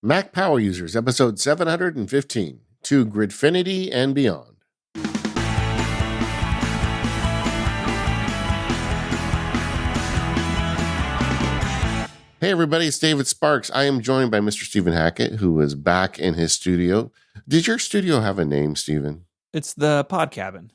Mac Power Users, episode 715, to Gridfinity and Beyond. Hey everybody, it's David Sparks. I am joined by Mr. Stephen Hackett, who is back in his studio. Did your studio have a name, Stephen? It's the pod cabin.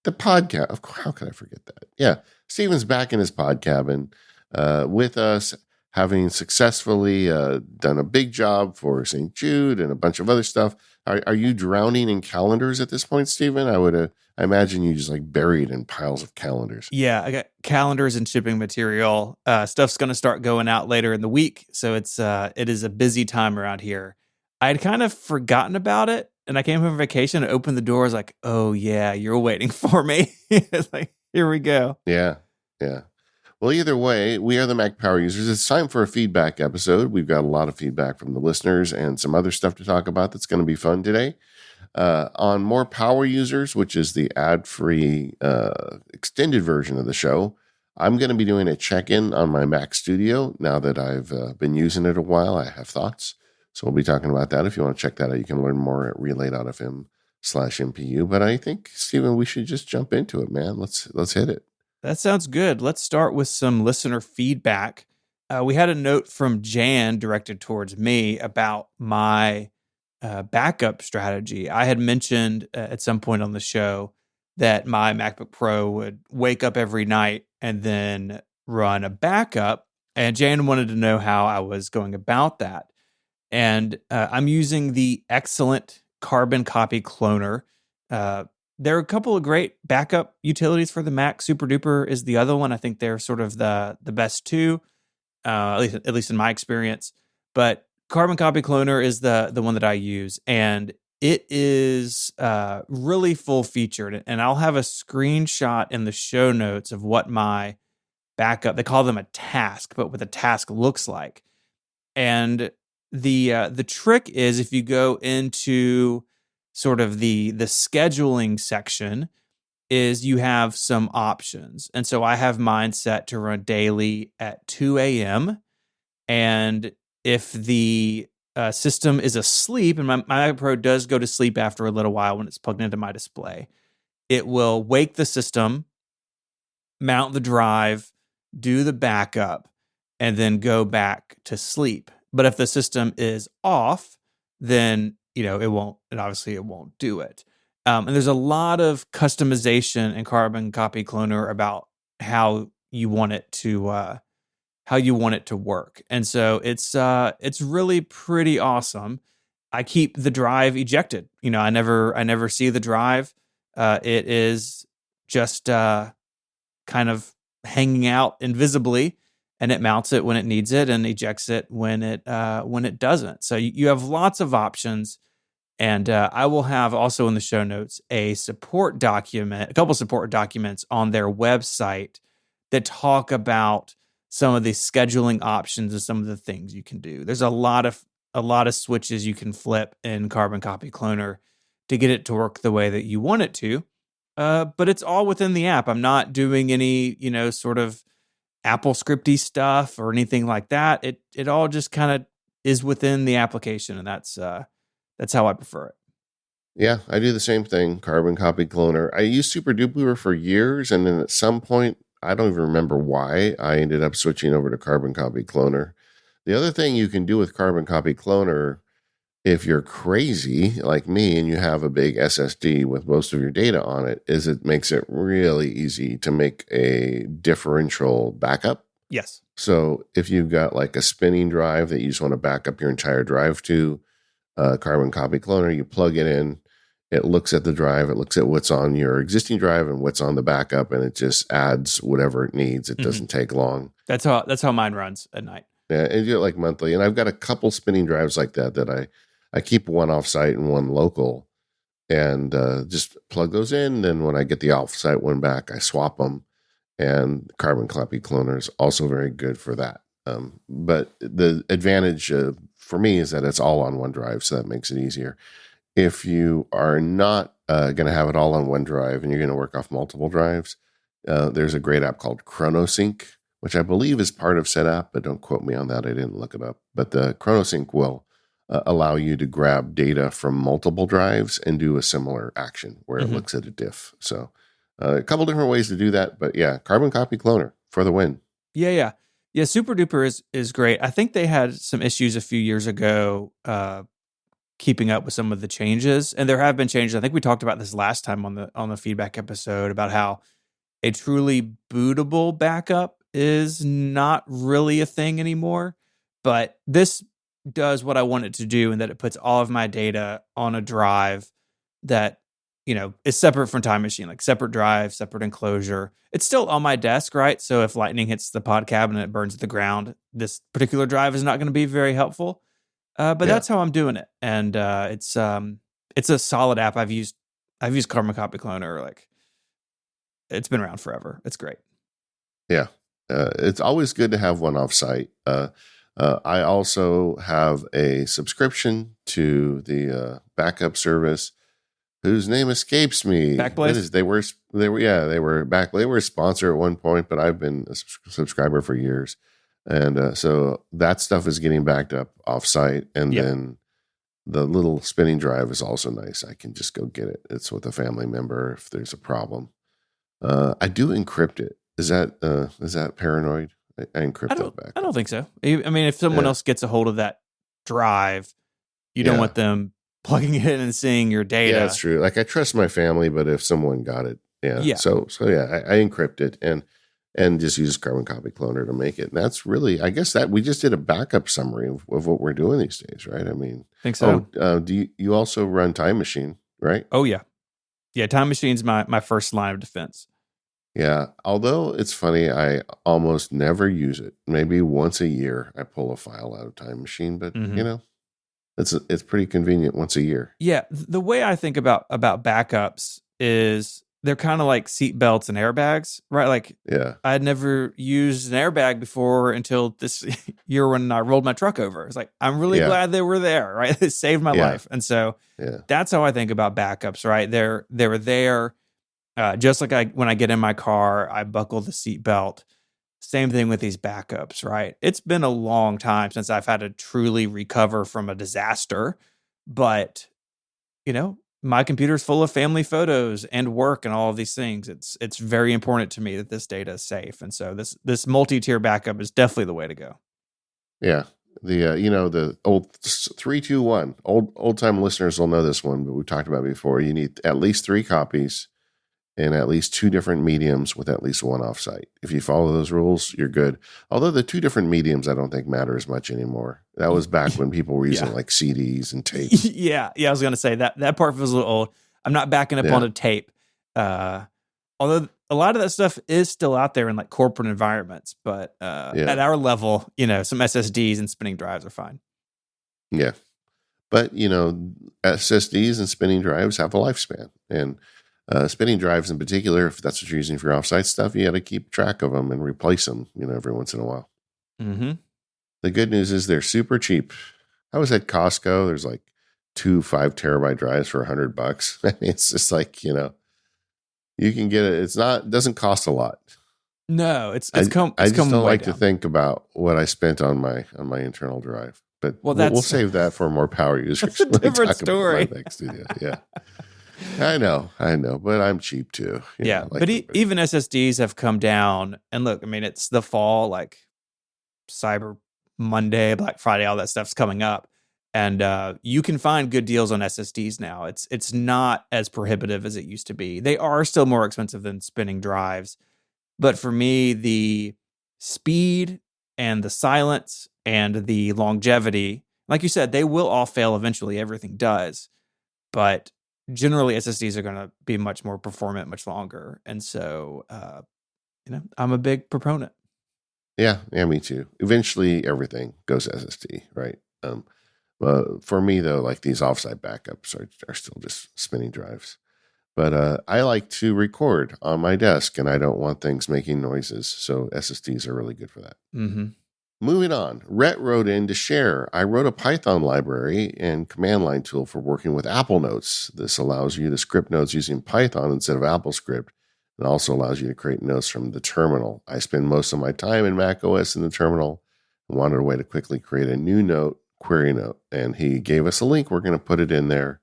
The podcast. How could I forget that? Yeah, Stephen's back in his pod cabin with us, having successfully done a big job for St. Jude and a bunch of other stuff. Are you drowning in calendars at this point, Stephen? I imagine you just like buried in piles of calendars. Yeah, I got calendars and shipping material. Stuff's going to start going out later in the week, so it is a busy time around here. I'd kind of forgotten about it, and I came home from vacation and opened the door. I was like, "Oh yeah, you're waiting for me." It's like, here we go. Yeah. Well, either way, we are the Mac Power Users. It's time for a feedback episode. We've got a lot of feedback from the listeners and some other stuff to talk about that's going to be fun today. On More Power Users, which is the ad-free extended version of the show, I'm going to be doing a check-in on my Mac Studio. Now that I've been using it a while, I have thoughts. So we'll be talking about that. If you want to check that out, you can learn more at relay.fm/MPU. But I think, Stephen, we should just jump into it, man. Let's hit it. That sounds good. Let's start with some listener feedback. We had a note from Jan directed towards me about my backup strategy. I had mentioned at some point on the show that my MacBook Pro would wake up every night and then run a backup. And Jan wanted to know how I was going about that. And I'm using the excellent Carbon Copy Cloner. There are a couple of great backup utilities for the Mac. SuperDuper is the other one. I think they're sort of the best two, at least in my experience. But Carbon Copy Cloner is the one that I use, and it is really full featured. And I'll have a screenshot in the show notes of what my backup, they call them a task, but what the task looks like. And the trick is, if you go into sort of the scheduling section, is you have some options. And so I have mine set to run daily at 2 a.m. And if the system is asleep, and my MacBook Pro does go to sleep after a little while when it's plugged into my display, it will wake the system, mount the drive, do the backup, and then go back to sleep. But if the system is off, then it obviously won't do it. And there's a lot of customization in Carbon Copy Cloner about how you want it to work. And so it's really pretty awesome. I keep the drive ejected. I never see the drive. It is just kind of hanging out invisibly, and it mounts it when it needs it and ejects it when it doesn't. So you have lots of options. And I will have also in the show notes a couple support documents on their website that talk about some of the scheduling options and some of the things you can do. There's a lot of switches you can flip in Carbon Copy Cloner to get it to work the way that you want it to. But it's all within the app. I'm not doing any, sort of Apple scripty stuff or anything like that. It all just kind of is within the application, and that's how I prefer it. Yeah, I do the same thing, Carbon Copy Cloner. I used SuperDuper for years, and then at some point, I don't even remember why, I ended up switching over to Carbon Copy Cloner. The other thing you can do with Carbon Copy Cloner, if you're crazy like me and you have a big SSD with most of your data on it, is it makes it really easy to make a differential backup. Yes. So if you've got like a spinning drive that you just want to back up your entire drive to, Carbon Copy Cloner, you plug it in, it looks at the drive, it looks at what's on your existing drive and what's on the backup, and it just adds whatever it needs. It doesn't take long. That's how mine runs at night. Yeah, and you do it like monthly. And I've got a couple spinning drives like that I keep one off-site and one local, and just plug those in. Then when I get the off-site one back, I swap them. And Carbon Copy Cloner is also very good for that. But the advantage for me is that it's all on one drive, so that makes it easier. If you are not going to have it all on one drive and you're going to work off multiple drives, there's a great app called ChronoSync, which I believe is part of SetApp, but don't quote me on that. I didn't look it up. But the ChronoSync will allow you to grab data from multiple drives and do a similar action where it looks at a diff. So a couple different ways to do that, but yeah, carbon copy cloner for the win. Yeah. Super Duper is great. I think they had some issues a few years ago keeping up with some of the changes, and there have been changes. I think we talked about this last time on the feedback episode about how a truly bootable backup is not really a thing anymore. But this does what I want it to do, in that it puts all of my data on a drive that, is separate from Time Machine, like separate drive, separate enclosure. It's still on my desk, right? So if lightning hits the pod cabinet, it burns to the ground, this particular drive is not going to be very helpful. But that's how I'm doing it, and it's a solid app. I've used Carbon Copy Cloner. Like, it's been around forever. It's great. Yeah. It's always good to have one offsite. I also have a subscription to the backup service whose name escapes me. Backblaze? They were a sponsor at one point, but I've been a subscriber for years. And so that stuff is getting backed up offsite. And then the little spinning drive is also nice. I can just go get it. It's with a family member if there's a problem. I do encrypt it. Is that paranoid? I encrypt it back. I don't think so. I mean, if someone else gets a hold of that drive, you don't want them plugging it in and seeing your data. Yeah, that's true. Like, I trust my family, but if someone got it, So I encrypt it and just use Carbon Copy Cloner to make it. And that's really, I guess, that we just did a backup summary of what we're doing these days, right? I mean, I think so. Do you also run Time Machine, right? Oh yeah. Time Machine's my first line of defense. Yeah, although it's funny, I almost never use it. Maybe once a year I pull a file out of Time Machine, but it's pretty convenient once a year. Yeah, the way I think about backups is they're kind of like seat belts and airbags, right? Like, I had never used an airbag before until this year when I rolled my truck over. It's like, I'm really glad they were there, right? They saved my life. And so that's how I think about backups, right? They were there. Just like when I get in my car, I buckle the seatbelt. Same thing with these backups, right? It's been a long time since I've had to truly recover from a disaster, but my computer's full of family photos and work and all of these things. It's very important to me that this data is safe, and so this multi-tier backup is definitely the way to go. Yeah, the old 3-2-1. Old time listeners will know this one, but we've talked about it before. You need at least 3 copies in at least 2 different mediums with at least one offsite. If you follow those rules, you're good. Although the 2 different mediums I don't think matter as much anymore. That was back when people were using like CDs and tapes. Yeah, I was going to say that part feels a little old. I'm not backing up on a tape. Although a lot of that stuff is still out there in like corporate environments, but at our level, some SSDs and spinning drives are fine. Yeah. But, SSDs and spinning drives have a lifespan, and spinning drives in particular, if that's what you're using for your offsite stuff, you got to keep track of them and replace them, every once in a while. Mm-hmm. The good news is they're super cheap. I was at Costco. There's like 2 5-terabyte drives for $100. I mean, it's just like, you can get it. It doesn't cost a lot. No, I just don't like to think about what I spent on my internal drive, but we'll save that for more power users. That's a different story. Next video. Yeah. I know, but I'm cheap too. But even SSDs have come down. And look, I mean, it's the fall, like Cyber Monday, Black Friday, all that stuff's coming up, and you can find good deals on SSDs now. It's not as prohibitive as it used to be. They are still more expensive than spinning drives, but for me, the speed and the silence and the longevity, like you said, they will all fail eventually. Everything does, but generally SSDs are going to be much more performant, much longer. And so, I'm a big proponent. Yeah, me too. Eventually everything goes to SSD, right? For me though, like these offsite backups are still just spinning drives. But I like to record on my desk and I don't want things making noises. So SSDs are really good for that. Mm-hmm. Moving on, Rhett wrote in to share. I wrote a Python library and command line tool for working with Apple Notes. This allows you to script notes using Python instead of AppleScript. It also allows you to create notes from the terminal. I spend most of my time in macOS in the terminal and wanted a way to quickly create a new note query note, and he gave us a link. We're going to put it in there.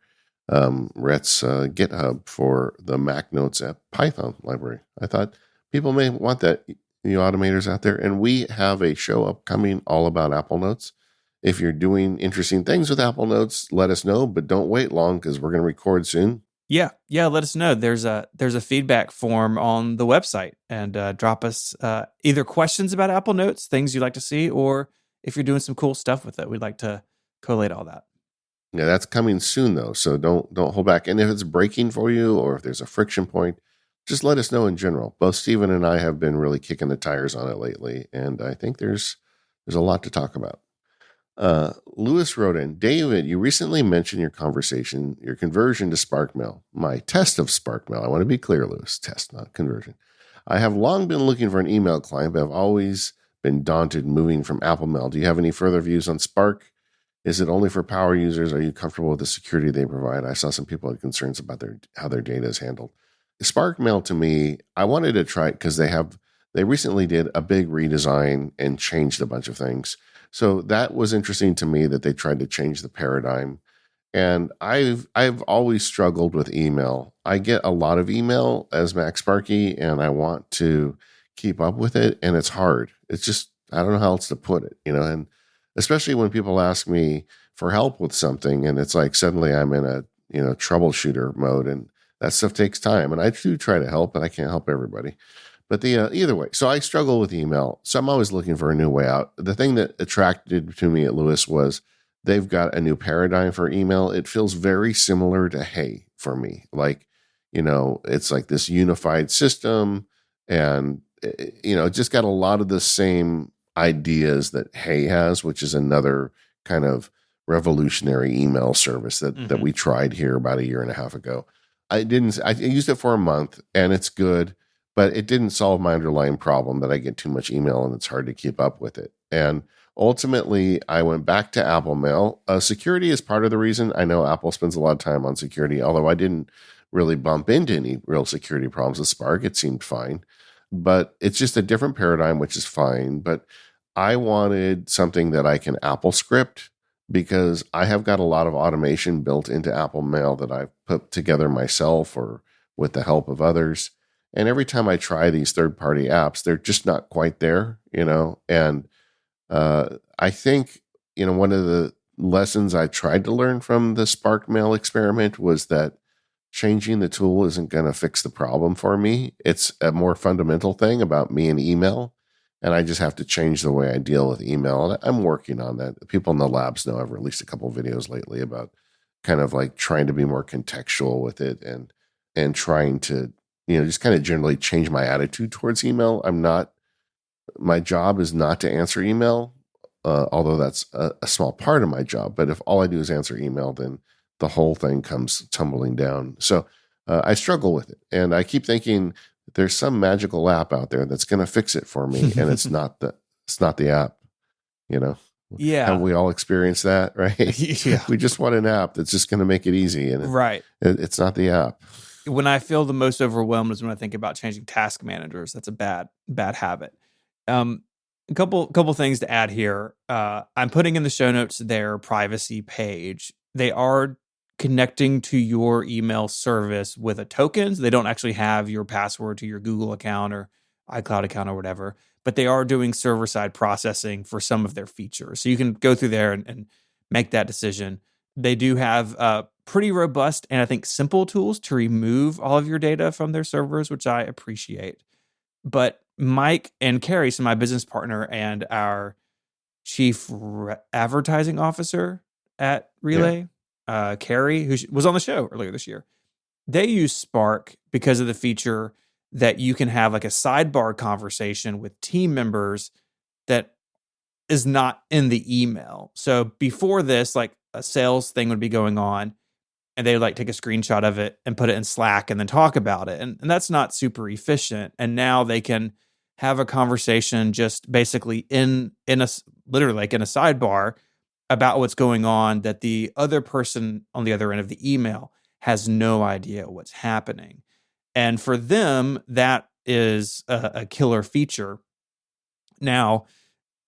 Rhett's GitHub for the Mac Notes app Python library. I thought people may want that, you automators out there. And we have a show upcoming all about Apple Notes. If you're doing interesting things with Apple Notes, let us know, but don't wait long because we're going to record soon. Yeah, let us know. There's a feedback form on the website, and drop us either questions about Apple Notes, things you'd like to see, or if you're doing some cool stuff with it, we'd like to collate all that. Yeah, that's coming soon though, so don't hold back. And if it's breaking for you, or if there's a friction point, just let us know in general. Both Stephen and I have been really kicking the tires on it lately, and I think there's a lot to talk about. Lewis wrote in, David, you recently mentioned your conversion to SparkMail. My test of SparkMail. I want to be clear, Lewis, test, not conversion. I have long been looking for an email client, but I've always been daunted moving from Apple Mail. Do you have any further views on Spark? Is it only for power users? Are you comfortable with the security they provide? I saw some people had concerns about how their data is handled. SparkMail, to me, I wanted to try it because they recently did a big redesign and changed a bunch of things. So that was interesting to me that they tried to change the paradigm. And I've always struggled with email. I get a lot of email as Mac Sparky, and I want to keep up with it, and it's hard. It's just, I don't know how else to put it, and especially when people ask me for help with something, and it's like suddenly I'm in a troubleshooter mode, and that stuff takes time. And I do try to help, but I can't help everybody. But either way, so I struggle with email. So I'm always looking for a new way out. The thing that attracted to me at Lewis was they've got a new paradigm for email. It feels very similar to Hey for me. Like, it's like this unified system, and it just got a lot of the same ideas that Hey has, which is another kind of revolutionary email service that we tried here about a year and a half ago. I used it for a month, and it's good, but it didn't solve my underlying problem that I get too much email and it's hard to keep up with it. And ultimately, I went back to Apple Mail. Security is part of the reason. I know Apple spends a lot of time on security, although I didn't really bump into any real security problems with Spark. It seemed fine, but it's just a different paradigm, which is fine. But I wanted something that I can Apple script, because I have got a lot of automation built into Apple Mail that I've put together myself or with the help of others. And every time I try these third-party apps, they're just not quite there, And I think, one of the lessons I tried to learn from the Spark Mail experiment was that changing the tool isn't going to fix the problem for me. It's a more fundamental thing about me and email. And I just have to change the way I deal with email. And I'm working on that. People in the labs know I've released a couple of videos lately about kind of like trying to be more contextual with it, and trying to, just kind of generally change my attitude towards email. My job is not to answer email, although that's a small part of my job. But if all I do is answer email, then the whole thing comes tumbling down. So I struggle with it. And I keep thinking there's some magical app out there that's going to fix it for me. And it's not the app, Yeah. Have we all experienced that, right? Yeah. We just want an app that's just going to make it easy. And right. It's not the app. When I feel the most overwhelmed is when I think about changing task managers. That's a bad habit. A couple things to add here. I'm putting in the show notes their privacy page. They are connecting to your email service with a token. So they don't actually have your password to your Google account or iCloud account or whatever, but they are doing server-side processing for some of their features. So you can go through there and make that decision. They do have pretty robust and I think simple tools to remove all of your data from their servers, which I appreciate. But Mike and Carrie, so my business partner and our chief advertising officer at Relay, Carrie, who was on the show earlier this year, they use Spark because of the feature that you can have like a sidebar conversation with team members that is not in the email. So before this, like a sales thing would be going on, and they would like take a screenshot of it and put it in Slack and then talk about it. And that's not super efficient. And now they can have a conversation just basically literally like in a sidebar about what's going on, that the other person on the other end of the email has no idea what's happening. And for them, that is a killer feature. Now,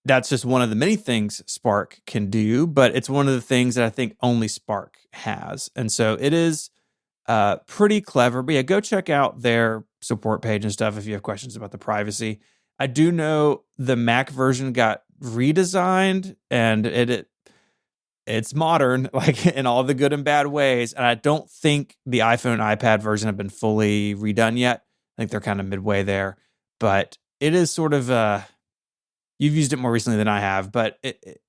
that's just one of the many things Spark can do, but it's one of the things that I think only Spark has. And so it is pretty clever. But yeah, go check out their support page and stuff if you have questions about the privacy. I do know the Mac version got redesigned, and it's modern, like in all the good and bad ways. And I don't think the iPhone and iPad version have been fully redone yet. I think they're kind of midway there, but it is sort of you've used it more recently than I have, but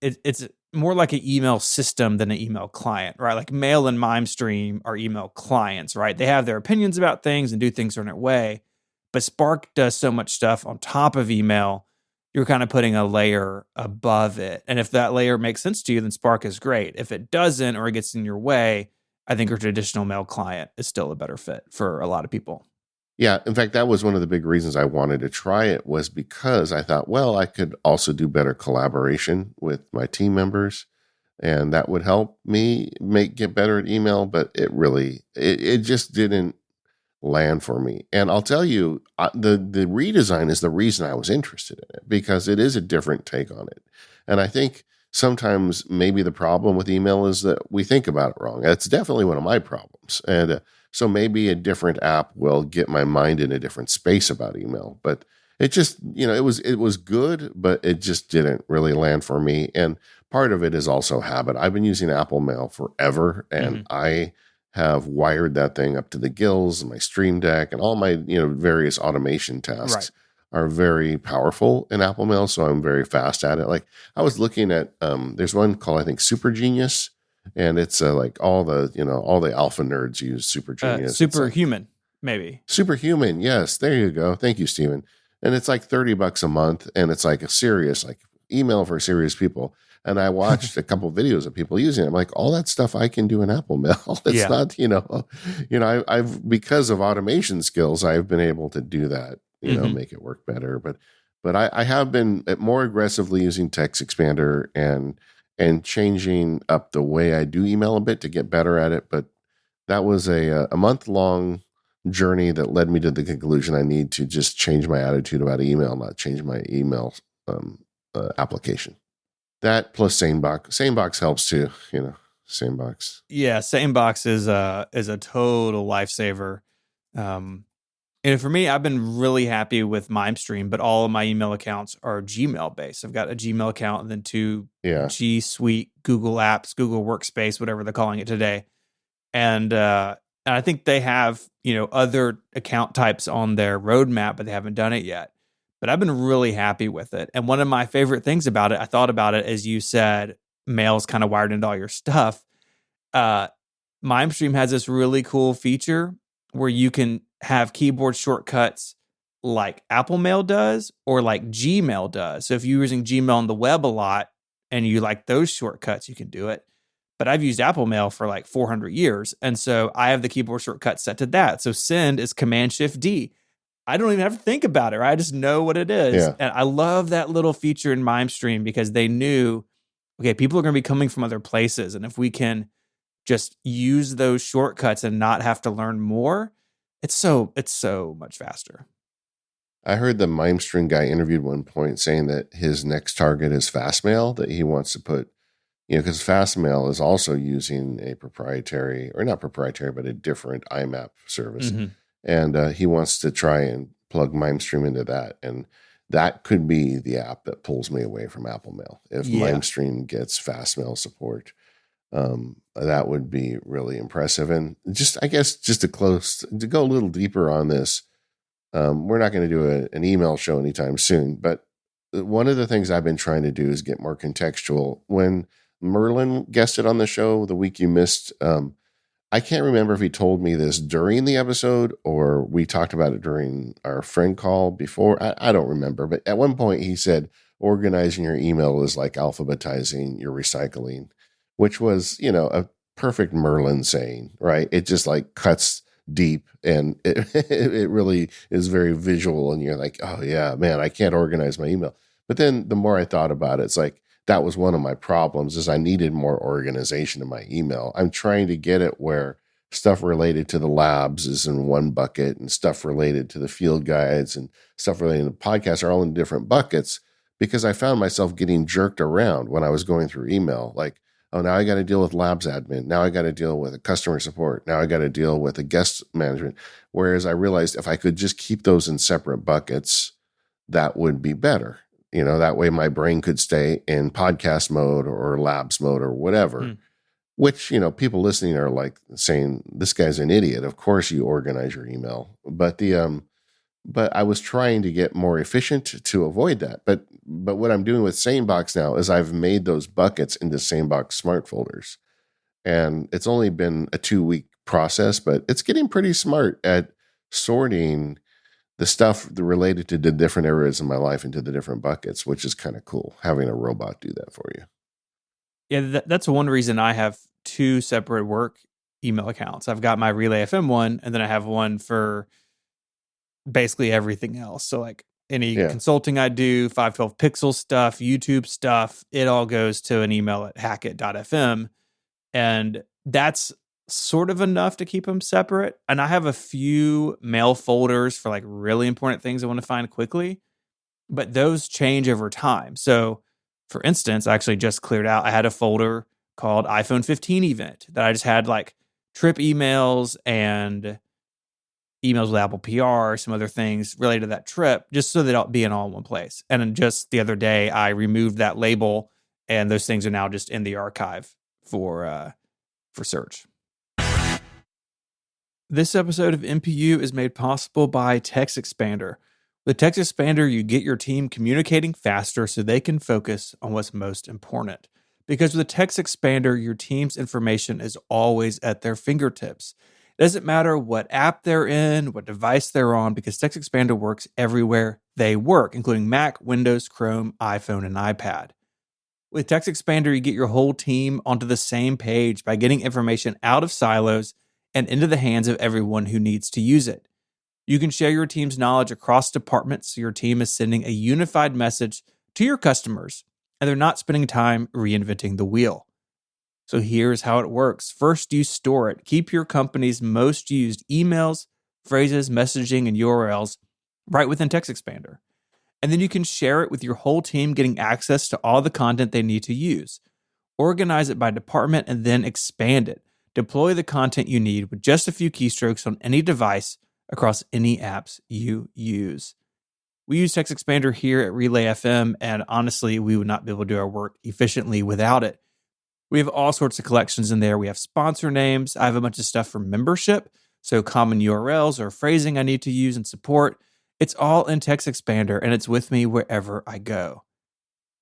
it's more like an email system than an email client, right? Like Mail and MimeStream are email clients, right? They have their opinions about things and do things a certain way, but Spark does so much stuff on top of email. You're kind of putting a layer above it. And if that layer makes sense to you, then Spark is great. If it doesn't, or it gets in your way, I think a traditional mail client is still a better fit for a lot of people. Yeah, in fact, that was one of the big reasons I wanted to try it, was because I thought, well, I could also do better collaboration with my team members, and that would help me get better at email. But it just didn't land for me. And I'll tell you, the redesign is the reason I was interested in it, because it is a different take on it. And I think sometimes maybe the problem with email is that we think about it wrong. That's definitely one of my problems. And so maybe a different app will get my mind in a different space about email. But it just, it was good, but it just didn't really land for me. And part of it is also habit. I've been using Apple Mail forever, and I have wired that thing up to the gills, my Stream Deck, and all my various automation tasks are very powerful in Apple Mail. So I'm very fast at it. Like I was looking at, there's one called, I think, Super Genius. And it's like all the alpha nerds use Super Genius. Superhuman, maybe. Superhuman, yes. There you go. Thank you, Stephen. And it's like $30 a month, and it's like a serious, like email for serious people. And I watched a couple of videos of people using it. I'm like, all that stuff I can do in Apple Mail. It's not, I've because of automation skills, I've been able to do that, make it work better. But I have been more aggressively using Text Expander and changing up the way I do email a bit to get better at it. But that was a month-long journey that led me to the conclusion I need to just change my attitude about email, not change my email application. That plus SaneBox. SaneBox helps too, SaneBox. Yeah, SaneBox is a total lifesaver. And for me, I've been really happy with MimeStream, but all of my email accounts are Gmail based. I've got a Gmail account and then two G Suite, Google Apps, Google Workspace, whatever they're calling it today. And I think they have, other account types on their roadmap, but they haven't done it yet. But I've been really happy with it. And one of my favorite things about it, I thought about it as you said, mail's kind of wired into all your stuff. MimeStream has this really cool feature where you can have keyboard shortcuts like Apple Mail does or like Gmail does. So if you're using Gmail on the web a lot and you like those shortcuts, you can do it. But I've used Apple Mail for like 400 years. And so I have the keyboard shortcut set to that. So send is Command-Shift-D. I don't even have to think about it, right? I just know what it is. Yeah. And I love that little feature in MimeStream because they knew, okay, people are going to be coming from other places. And if we can just use those shortcuts and not have to learn more, it's so much faster. I heard the MimeStream guy interviewed one point saying that his next target is Fastmail, that he wants to put, because Fastmail is also using a proprietary, or not proprietary, but a different IMAP service. Mm-hmm. And he wants to try and plug MimeStream into that. And that could be the app that pulls me away from Apple Mail. If MimeStream gets Fastmail support, that would be really impressive. And just, I guess, just to go a little deeper on this, we're not going to do an email show anytime soon, but one of the things I've been trying to do is get more contextual. When Merlin guested on the show the week you missed, I can't remember if he told me this during the episode or we talked about it during our friend call before. I don't remember, but at one point he said, organizing your email is like alphabetizing your recycling, which was, a perfect Merlin saying, right? It just like cuts deep and it really is very visual. And you're like, oh yeah, man, I can't organize my email. But then the more I thought about it, it's like, that was one of my problems is I needed more organization in my email. I'm trying to get it where stuff related to the labs is in one bucket and stuff related to the field guides and stuff related to podcasts are all in different buckets. because I found myself getting jerked around when I was going through email. Like, oh, now I got to deal with labs admin. Now I got to deal with a customer support. Now I got to deal with a guest management. Whereas I realized if I could just keep those in separate buckets, that would be better. That way my brain could stay in podcast mode or labs mode or whatever, which, people listening are like saying, this guy's an idiot. Of course you organize your email. But I was trying to get more efficient to avoid that. But what I'm doing with SaneBox now is I've made those buckets into SaneBox smart folders. And it's only been a 2-week process, but it's getting pretty smart at sorting the stuff related to the different areas of my life into the different buckets, which is kind of cool, having a robot do that for you. Yeah, that's one reason I have 2 separate work email accounts. I've got my Relay FM one, and then I have one for basically everything else. So like any consulting I do, 512 Pixel stuff, YouTube stuff, it all goes to an email at hackit.fm. And that's sort of enough to keep them separate. And I have a few mail folders for like really important things I want to find quickly, but those change over time. So for instance, I actually just cleared out, I had a folder called iPhone 15 event that I just had like trip emails and emails with Apple PR, some other things related to that trip, just so they don't be in all in one place. And then just the other day, I removed that label, and those things are now just in the archive for search. This episode of MPU is made possible by Text Expander. With Text Expander, you get your team communicating faster so they can focus on what's most important. Because with a Text Expander, your team's information is always at their fingertips. It doesn't matter what app they're in, what device they're on, because Text Expander works everywhere they work, including Mac, Windows, Chrome, iPhone, and iPad. With Text Expander, you get your whole team onto the same page by getting information out of silos and into the hands of everyone who needs to use it. You can share your team's knowledge across departments so your team is sending a unified message to your customers, and they're not spending time reinventing the wheel. So here's how it works. First, you store it. Keep your company's most used emails, phrases, messaging, and URLs right within Text Expander. And then you can share it with your whole team, getting access to all the content they need to use. Organize it by department and then expand it. Deploy the content you need with just a few keystrokes on any device across any apps you use. We use Text Expander here at Relay FM, and honestly, we would not be able to do our work efficiently without it. We have all sorts of collections in there. We have sponsor names. I have a bunch of stuff for membership, so common URLs or phrasing I need to use and support. It's all in Text Expander, and it's with me wherever I go.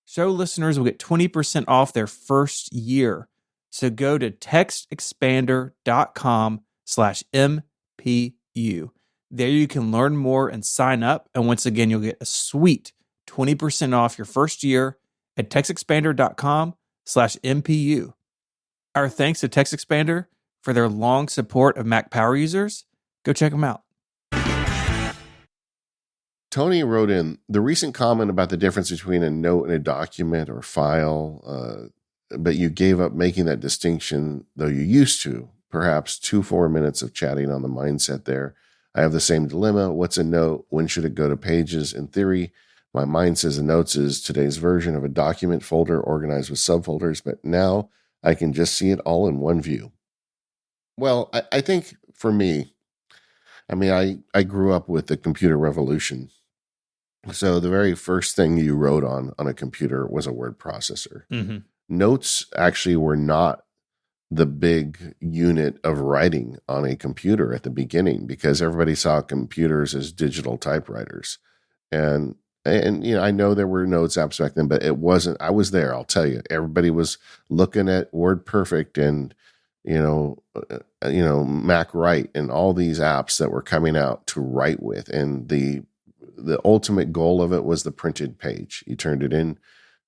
Show listeners will get 20% off their first year. So go to textexpander.com/MPU. There you can learn more and sign up. And once again, you'll get a sweet 20% off your first year at textexpander.com/MPU. Our thanks to Text Expander for their long support of Mac Power users. Go check them out. Tony wrote in the recent comment about the difference between a note and a document or file, but you gave up making that distinction, though you used to. Perhaps 2-4 minutes of chatting on the mindset there. I have the same dilemma. What's a note? When should it go to Pages? In theory, my mind says a notes is today's version of a document folder organized with subfolders, but now I can just see it all in one view. Well, I think for me, I grew up with the computer revolution. So the very first thing you wrote on a computer was a word processor. Mm-hmm. Notes actually were not the big unit of writing on a computer at the beginning because everybody saw computers as digital typewriters. And I know there were notes apps back then, but it wasn't. I was there, I'll tell you. Everybody was looking at WordPerfect and Mac Write and all these apps that were coming out to write with. And the ultimate goal of it was the printed page. You turned it in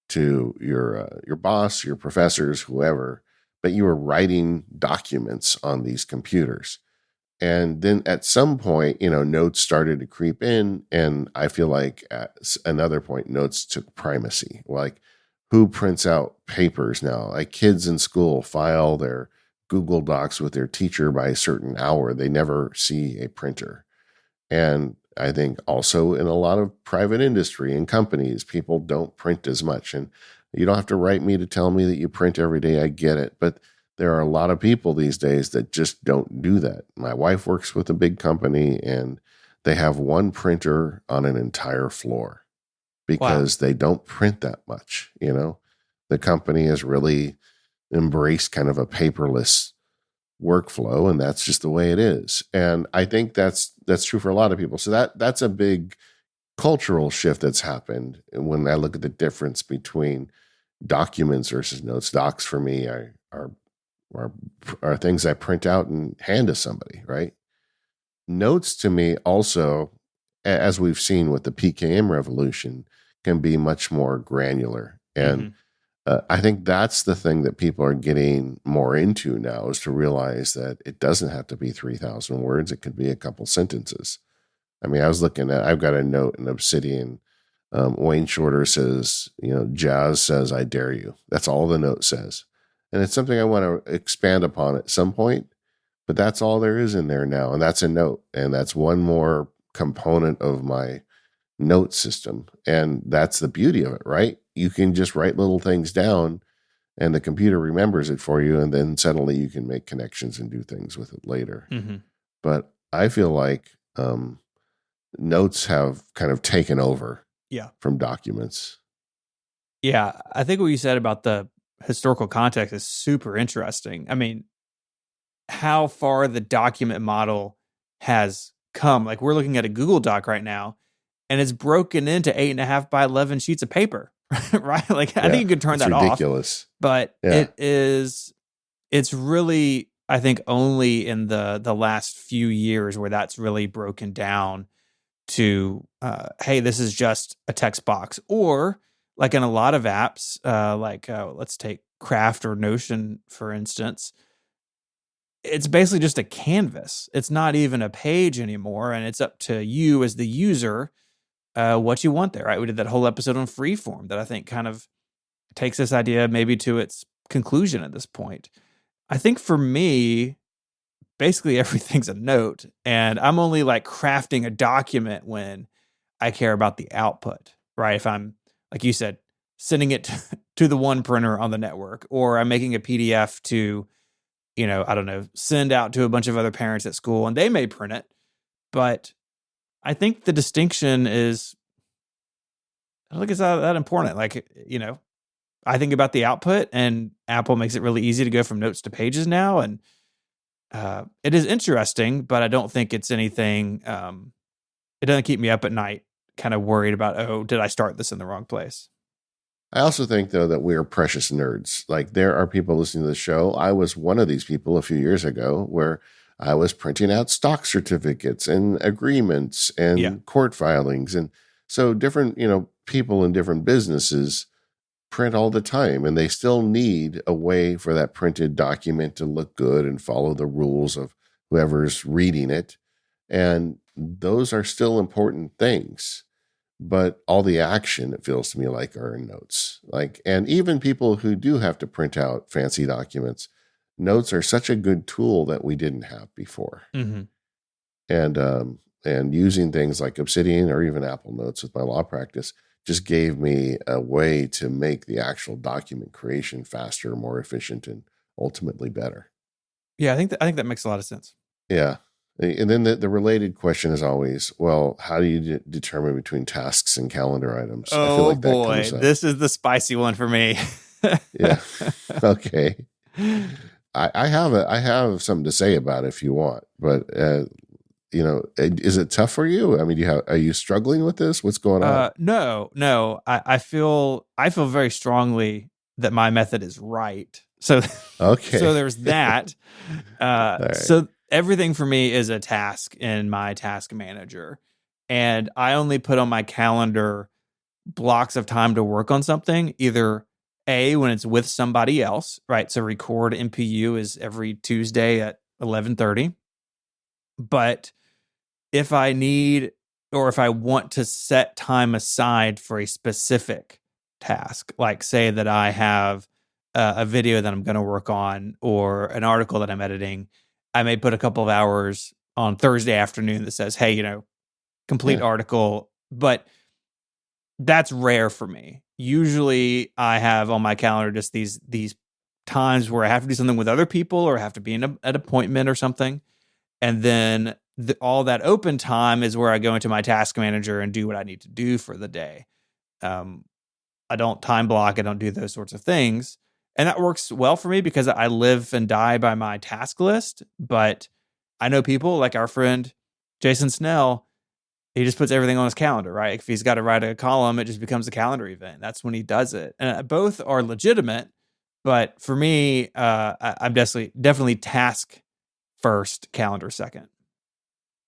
to your boss, your professors, whoever, but you were writing documents on these computers. And then at some point, notes started to creep in, and I feel like at another point, notes took primacy. Like, who prints out papers now? Like, kids in school file their Google Docs with their teacher by a certain hour. They never see a printer. And I think also in a lot of private industry and companies, people don't print as much. And you don't have to write me to tell me that you print every day. I get it. But there are a lot of people these days that just don't do that. My wife works with a big company and they have one printer on an entire floor Wow. because they don't print that much. The company has really embraced kind of a paperless workflow, and that's just the way it is. And I think that's true for a lot of people. So that's a big cultural shift that's happened when I look at the difference between documents versus notes. Docs for me are things I print out and hand to somebody, right? Notes to me also, as we've seen with the PKM revolution, can be much more granular. And I think that's the thing that people are getting more into now, is to realize that it doesn't have to be 3,000 words. It could be a couple sentences. I mean, I've got a note in Obsidian. Wayne Shorter says, Jazz says, I dare you. That's all the note says. And it's something I want to expand upon at some point, but that's all there is in there now. And that's a note. And that's one more component of my note system. And that's the beauty of it, right? You can just write little things down and the computer remembers it for you. And then suddenly you can make connections and do things with it later. Mm-hmm. But I feel like notes have kind of taken over from documents. Yeah. I think what you said about the historical context is super interesting. I mean, how far the document model has come. Like, we're looking at a Google Doc right now, and it's broken into 8.5 by 11 sheets of paper, right? Like, I think you could turn that ridiculous. off, but it's really, I think, only in the last few years where that's really broken down to, hey, this is just a text box. Or like in a lot of apps, let's take Craft or Notion, for instance, it's basically just a canvas. It's not even a page anymore, and it's up to you as the user what you want there, right? We did that whole episode on freeform that I think kind of takes this idea maybe to its conclusion at this point. I think for me, basically everything's a note, and I'm only like crafting a document when I care about the output, right? If I'm, like you said, sending it to the one printer on the network, or I'm making a PDF to, I don't know, send out to a bunch of other parents at school, and they may print it. But I think the distinction is, I don't think it's that important. Like, I think about the output, and Apple makes it really easy to go from notes to pages now. And it is interesting, but I don't think it's anything, it doesn't keep me up at night kind of worried about, oh, did I start this in the wrong place? I also think, though, that we are precious nerds. Like, there are people listening to the show. I was one of these people a few years ago where I was printing out stock certificates and agreements and court filings. And so different, people in different businesses print all the time, and they still need a way for that printed document to look good and follow the rules of whoever's reading it. And those are still important things. But all the action, it feels to me like, are in notes. Like, and even people who do have to print out fancy documents, notes are such a good tool that we didn't have before. Mm-hmm. And using things like Obsidian or even Apple Notes with my law practice just gave me a way to make the actual document creation faster, more efficient, and ultimately better. Yeah, I think that makes a lot of sense. Yeah. And then the related question is always, well, how do you determine between tasks and calendar items? Oh, I feel like boy, this is the spicy one for me. Yeah. Okay. I have something to say about it if you want, but is it tough for you? I mean, are you struggling with this? What's going on? No. I feel very strongly that my method is right. So okay. So there's that. Right. So everything for me is a task in my task manager, and I only put on my calendar blocks of time to work on something, either when it's with somebody else, right? So record MPU is every Tuesday at 11:30. But if I need, or if I want to set time aside for a specific task, like say that I have a video that I'm going to work on or an article that I'm editing, I may put a couple of hours on Thursday afternoon that says, hey, complete article, but that's rare for me. Usually I have on my calendar just these times where I have to do something with other people or have to be in an appointment or something. And then all that open time is where I go into my task manager and do what I need to do for the day. I don't time block. I don't do those sorts of things. And that works well for me because I live and die by my task list. But I know people like our friend Jason Snell, he just puts everything on his calendar, right? If he's got to write a column, it just becomes a calendar event. That's when he does it. And both are legitimate. But for me, I'm definitely task first, calendar second.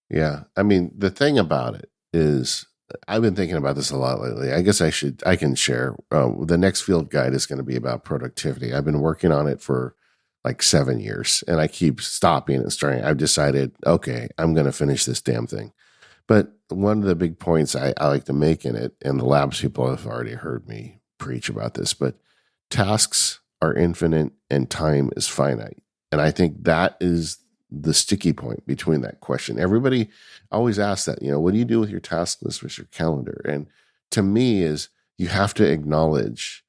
Yeah. I mean, the thing about it is I've been thinking about this a lot lately. I guess I can share. The next field guide is going to be about productivity. I've been working on it for like 7 years and I keep stopping and starting. I've decided, okay, I'm going to finish this damn thing. But one of the big points I like to make in it, and the labs people have already heard me preach about this, but tasks are infinite and time is finite. And I think that is the sticky point between that question. Everybody always asks that, what do you do with your task list with your calendar? And to me is you have to acknowledge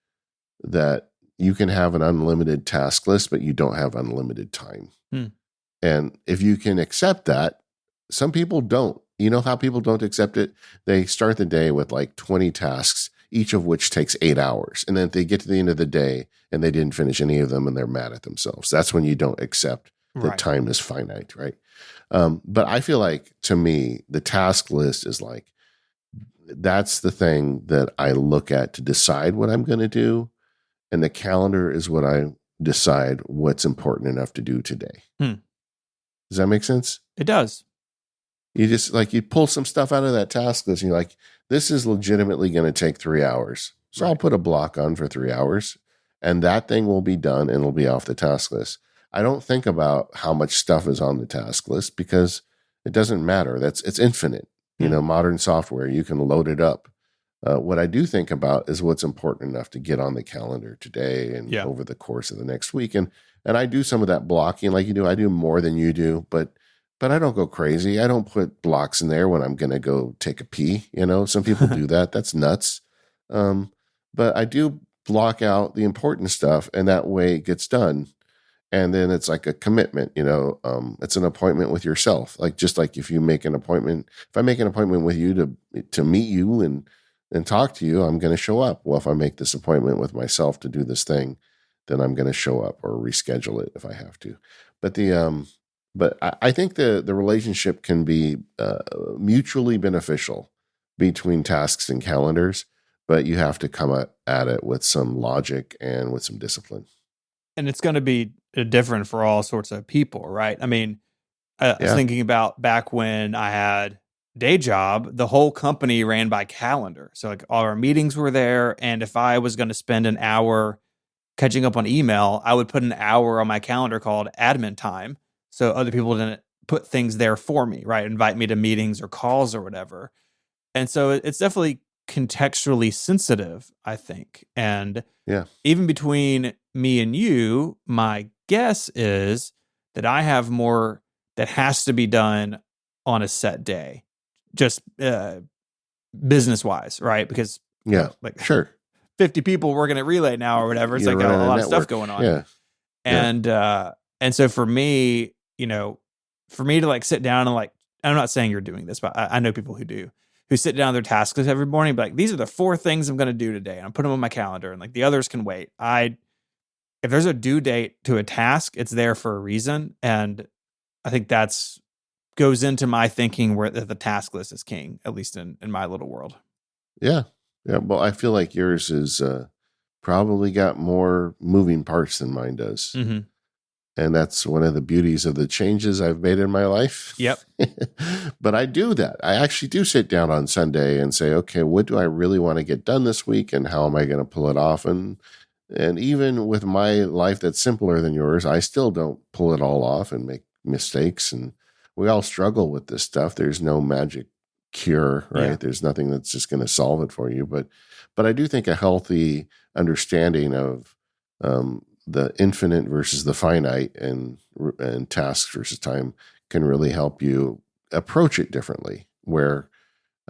that you can have an unlimited task list, but you don't have unlimited time. And if you can accept that, some people don't. You know how people don't accept it? They start the day with like 20 tasks, each of which takes 8 hours. And then they get to the end of the day and they didn't finish any of them and they're mad at themselves. That's when you don't accept that time is finite, right? But I feel like, to me, the task list is like, that's the thing that I look at to decide what I'm going to do. And the calendar is what I decide what's important enough to do today. Does that make sense? It does. You just you pull some stuff out of that task list and you're like, this is legitimately going to take 3 hours. So I'll put a block on for 3 hours and that thing will be done and it'll be off the task list. I don't think about how much stuff is on the task list because it doesn't matter. It's infinite. Modern software, you can load it up. What I do think about is what's important enough to get on the calendar today and over the course of the next week. And I do some of that blocking like you do. I do more than you do, but I don't go crazy. I don't put blocks in there when I'm going to go take a pee. Some people do that. That's nuts. But I do block out the important stuff and that way it gets done. And then it's like a commitment, it's an appointment with yourself. Just like if you make an appointment, if I make an appointment with you to meet you and talk to you, I'm going to show up. Well, if I make this appointment with myself to do this thing, then I'm going to show up or reschedule it if I have to. But I think the relationship can be mutually beneficial between tasks and calendars, but you have to come at it with some logic and with some discipline. And it's going to be different for all sorts of people, right? I mean, I was thinking about back when I had day job, the whole company ran by calendar. So all our meetings were there. And if I was going to spend an hour catching up on email, I would put an hour on my calendar called admin time. So other people didn't put things there for me, right? Invite me to meetings or calls or whatever. And so it's definitely contextually sensitive, I think. And even between me and you, my guess is that I have more that has to be done on a set day, just business wise, right? Because sure, 50 people working at Relay now or whatever. It's got a lot of stuff going on. Yeah. And so for me, for me to sit down and I'm not saying you're doing this, but I know people who do, who sit down their task list every morning, but these are the 4 things I'm going to do today. And I'm putting them on my calendar and the others can wait. If there's a due date to a task, it's there for a reason. And I think that's goes into my thinking where the task list is king, at least in my little world. Yeah. Yeah. Well, I feel like yours is probably got more moving parts than mine does. Mm-hmm. And that's one of the beauties of the changes I've made in my life. Yep. But I do that. I actually do sit down on Sunday and say, okay, what do I really want to get done this week? And how am I going to pull it off? And even with my life that's simpler than yours, I still don't pull it all off and make mistakes. And we all struggle with this stuff. There's no magic cure, right? Yeah. There's nothing that's just going to solve it for you. But I do think a healthy understanding of the infinite versus the finite and tasks versus time can really help you approach it differently, where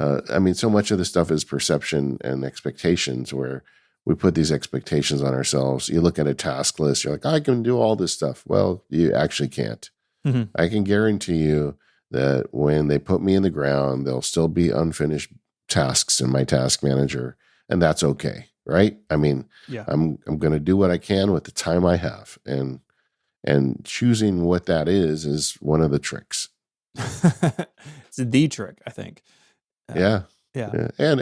I mean, so much of this stuff is perception and expectations, where we put these expectations on ourselves. You look at a task list, you're like, I can do all this stuff. Well, you actually can't. Mm-hmm. I can guarantee you that when they put me in the ground, there'll still be unfinished tasks in my task manager, and that's okay, right? I mean, Yeah. I'm going to do what I can with the time I have, and choosing what that is one of the tricks. It's the trick, I think. Yeah. Yeah. And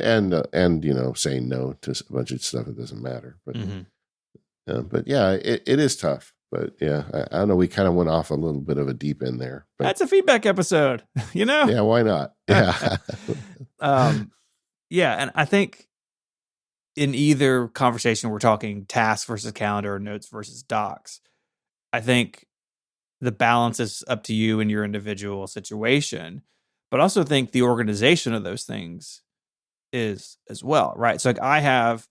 saying no to a bunch of stuff that doesn't matter. But but yeah, it is tough. But yeah, I don't know. We kind of went off a little bit of a deep end there. But that's a feedback episode, Yeah, why not? Yeah. Yeah, and I think in either conversation we're talking tasks versus calendar or notes versus docs. I think the balance is up to you and your individual situation, but also think the organization of those things is as well, right? So like I have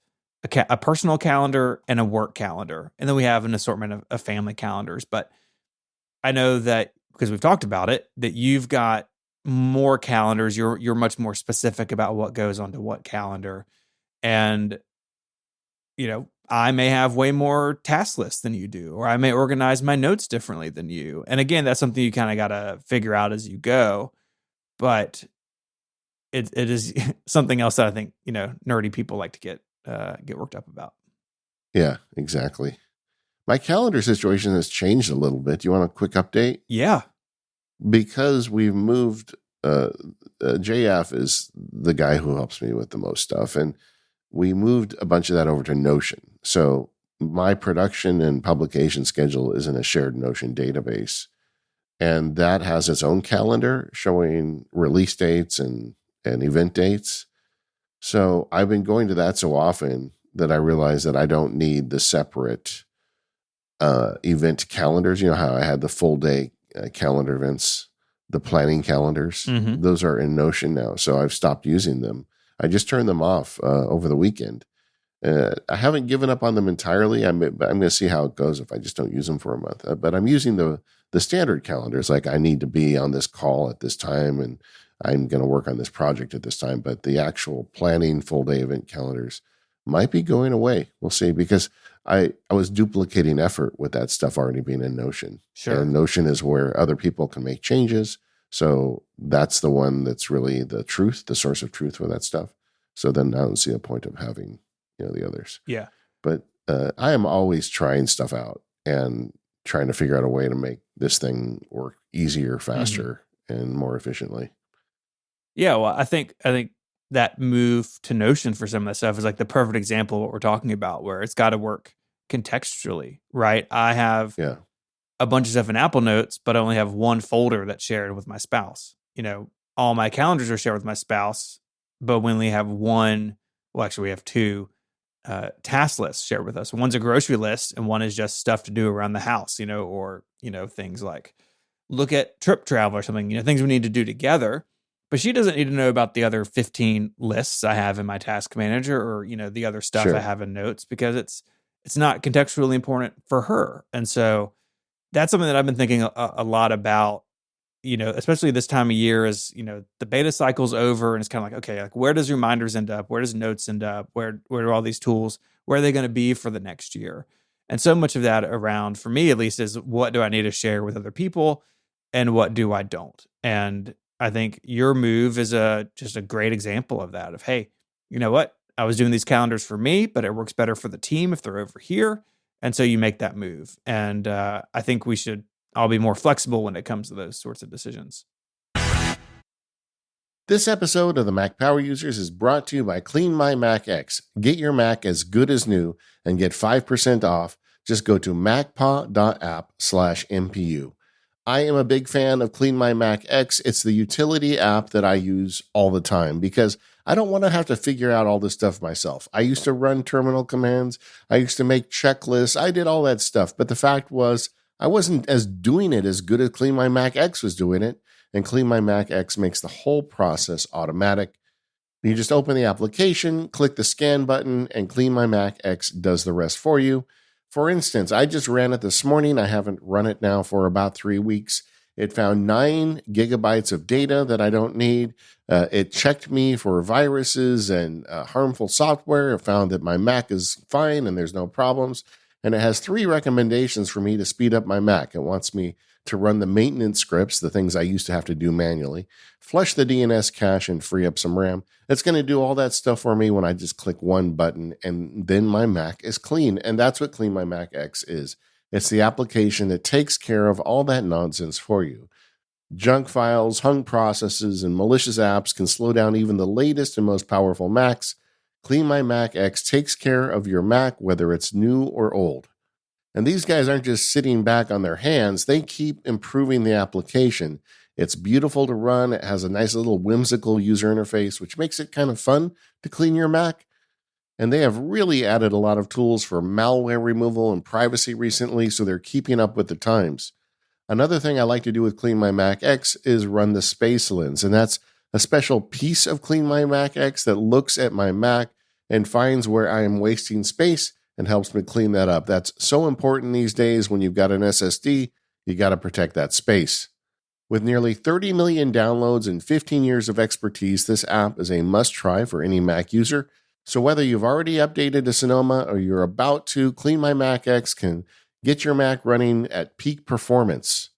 a personal calendar and a work calendar, and then we have an assortment of family calendars. But I know that because we've talked about it, that you've got more calendars. You're much more specific about what goes onto what calendar, and I may have way more task lists than you do, or I may organize my notes differently than you. And again, that's something you kind of got to figure out as you go. But it is something else that I think, nerdy people like to get worked up about. Yeah, exactly. My calendar situation has changed a little bit. Do you want a quick update? Yeah. Because we've moved, JF is the guy who helps me with the most stuff. And we moved a bunch of that over to Notion. So my production and publication schedule is in a shared Notion database. And that has its own calendar showing release dates and event dates. So I've been going to that so often that I realize that I don't need the separate event calendars. You know how I had the full day calendar events, the planning calendars. Mm-hmm. Those are in Notion now. So I've stopped using them. I just turned them off over the weekend. I haven't given up on them entirely. I'm going to see how it goes if I just don't use them for a month. But I'm using the standard calendars. Like I need to be on this call at this time, and I'm going to work on this project at this time. But the actual planning full day event calendars might be going away. We'll see, because I was duplicating effort with that stuff already being in Notion. Sure. And Notion is where other people can make changes. So that's the one that's really the truth, the source of truth for that stuff. So then I don't see a point of having, the others. Yeah. But I am always trying stuff out and trying to figure out a way to make this thing work easier, faster, and more efficiently. Yeah. Well, I think that move to Notion for some of that stuff is like the perfect example of what we're talking about, where it's got to work contextually, right? I have a bunch of stuff in Apple Notes, but I only have one folder that's shared with my spouse. All my calendars are shared with my spouse, but we only have one. Well, actually, we have two task lists shared with us. One's a grocery list, and one is just stuff to do around the house, or things like look at trip travel or something, things we need to do together. But she doesn't need to know about the other 15 lists I have in my task manager, or the other stuff I have in notes, because it's not contextually important for her. And so that's something that I've been thinking a lot about, especially this time of year, is the beta cycle's over, and it's kind of like, okay, like where does reminders end up? Where does notes end up? Where are all these tools? Where are they going to be for the next year? And so much of that around, for me at least, is what do I need to share with other people, and what do I don't? And I think your move is just a great example of that. Of, hey, you know what? I was doing these calendars for me, but it works better for the team if they're over here. And so you make that move. And I think we should all be more flexible when it comes to those sorts of decisions. This episode of the Mac Power Users is brought to you by Clean My Mac X. Get your Mac as good as new and get 5% off. Just go to macpa.app/MPU. I am a big fan of Clean My Mac X. It's the utility app that I use all the time because I don't want to have to figure out all this stuff myself. I used to run terminal commands. I used to make checklists. I did all that stuff. But the fact was, I wasn't doing it as good as Clean My Mac X was doing it. And Clean My Mac X makes the whole process automatic. You just open the application, click the scan button, and Clean My Mac X does the rest for you. For instance, I just ran it this morning. I haven't run it now for about 3 weeks. It found 9 gigabytes of data that I don't need. It checked me for viruses and harmful software. It found that my Mac is fine and there's no problems. And it has 3 recommendations for me to speed up my Mac. It wants me to run the maintenance scripts, the things I used to have to do manually, flush the DNS cache and free up some RAM. It's going to do all that stuff for me when I just click one button, and then my Mac is clean. And that's what Clean My Mac X is. It's the application that takes care of all that nonsense for you. Junk files, hung processes, and malicious apps can slow down even the latest and most powerful Macs. Clean My Mac X takes care of your Mac, whether it's new or old. And these guys aren't just sitting back on their hands. They keep improving the application. It's beautiful to run. It has a nice little whimsical user interface, which makes it kind of fun to clean your Mac. And they have really added a lot of tools for malware removal and privacy recently, so they're keeping up with the times. Another thing I like to do with Clean My Mac X is run the Space Lens, and that's a special piece of Clean My Mac X that looks at my Mac and finds where I am wasting space and helps me clean that up. That's so important these days. When you've got an SSD, you got to protect that space. With nearly 30 million downloads and 15 years of expertise, this app is a must-try for any Mac user. So whether you've already updated to Sonoma or you're about to, Clean My Mac X can get your Mac running at peak performance.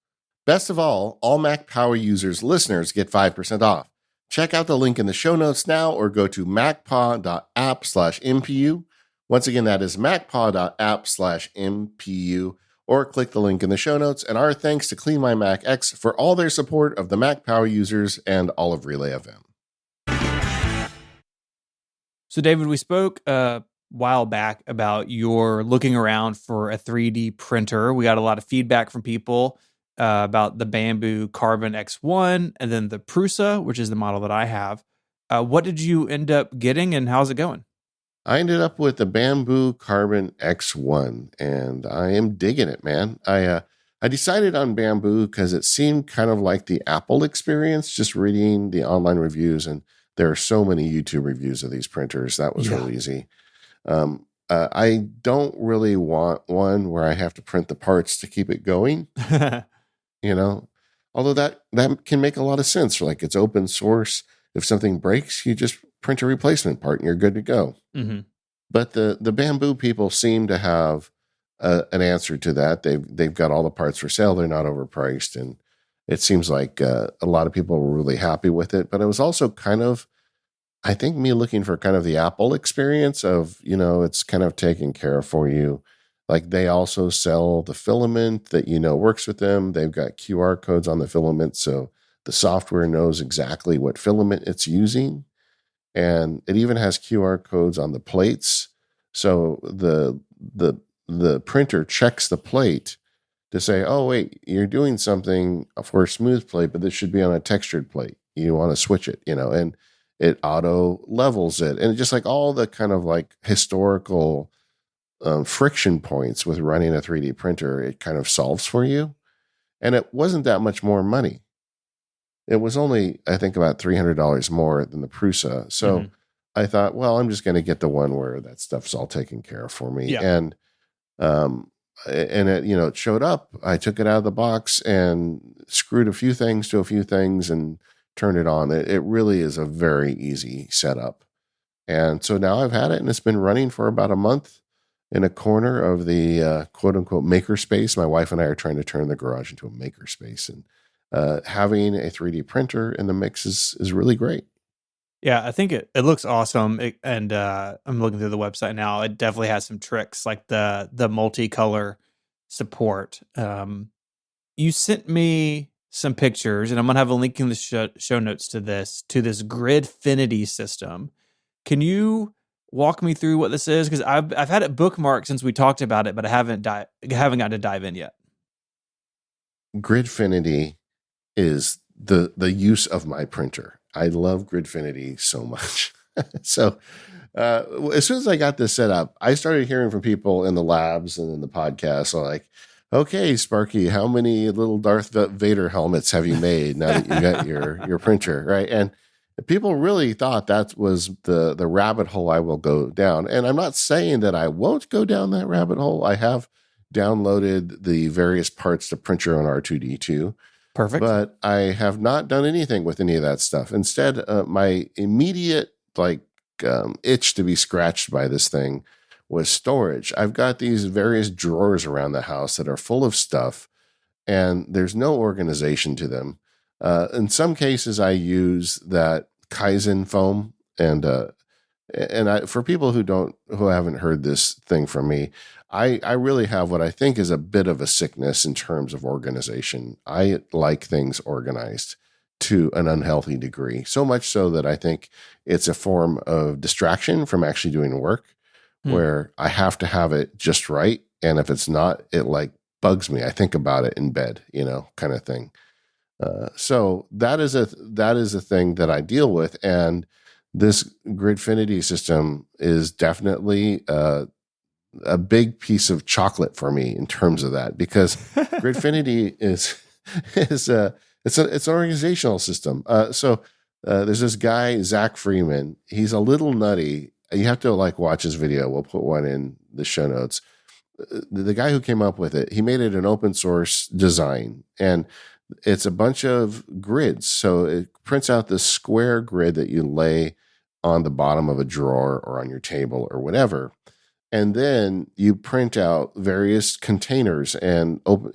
Best of all Mac Power users listeners get 5% off. Check out the link in the show notes now or go to macpaw.app/MPU. Once again, that is macpaw.app/MPU, or click the link in the show notes. And our thanks to Clean My Mac X for all their support of the Mac Power users and all of Relay FM. So, David, we spoke a while back about your looking around for a 3D printer. We got a lot of feedback from people about the Bamboo Carbon X1 and then the Prusa, which is the model that I have. What did you end up getting and how's it going? I ended up with the Bamboo Carbon X1, and I am digging it, man. I decided on Bamboo because it seemed kind of like the Apple experience, just reading the online reviews, and there are so many YouTube reviews of these printers. That was real easy. I don't really want one where I have to print the parts to keep it going, although that can make a lot of sense. Like, it's open source. If something breaks, you just print a replacement part and you're good to go. Mm-hmm. But the Bamboo people seem to have an answer to that. They've got all the parts for sale. They're not overpriced. And it seems like a lot of people were really happy with it. But it was also kind of, I think, me looking for kind of the Apple experience of, it's kind of taken care of for you. Like, they also sell the filament that, works with them. They've got QR codes on the filament, so the software knows exactly what filament it's using. And it even has QR codes on the plates. So the printer checks the plate to say, oh, wait, you're doing something for a smooth plate, but this should be on a textured plate. You want to switch it, and it auto levels it. And just like all the kind of like historical friction points with running a 3D printer, it kind of solves for you. And it wasn't that much more money. It was only, I think, about $300 more than the Prusa. So I thought, well, I'm just going to get the one where that stuff's all taken care of for me. Yeah. And it, it showed up. I took it out of the box and screwed a few things to a few things and turned it on. It really is a very easy setup. And so now I've had it, and it's been running for about a month in a corner of the quote unquote makerspace. My wife and I are trying to turn the garage into a makerspace, and having a 3D printer in the mix is really great. Yeah, I think it looks awesome. I'm looking through the website now. It definitely has some tricks, like the multicolor support. You sent me some pictures, and I'm gonna have a link in the show notes to this Gridfinity system. Can you walk me through what this is? Because I've had it bookmarked since we talked about it, but I haven't gotten to dive in yet. Gridfinity is the use of my printer. I love Gridfinity so much. So as soon as I got this set up, I started hearing from people in the labs and in the podcast, like, okay, Sparky, how many little Darth Vader helmets have you made now that you got your printer, right? And people really thought that was the rabbit hole I will go down. And I'm not saying that I won't go down that rabbit hole. I have downloaded the various parts to print your own R2D2. Perfect. but I have not done anything with any of that stuff. Instead, my immediate itch to be scratched by this thing was storage. I've got these various drawers around the house that are full of stuff, and there's no organization to them. In some cases, I use that Kaizen foam, and for people who haven't heard this thing from me, I really have what I think is a bit of a sickness in terms of organization. I like things organized to an unhealthy degree, so much so that I think it's a form of distraction from actually doing work, Hmm. where I have to have it just right, and if it's not, it like bugs me. I think about it in bed, kind of thing. So that is a thing that I deal with, and this Gridfinity system is definitely a big piece of chocolate for me in terms of that, because Gridfinity is it's an organizational system. So there's this guy Zach Freeman. He's a little nutty. You have to watch his video. We'll put one in the show notes. The guy who came up with it, he made it an open source design, and it's a bunch of grids. So it prints out this square grid that you lay on the bottom of a drawer or on your table or whatever. And then you print out various containers, and open,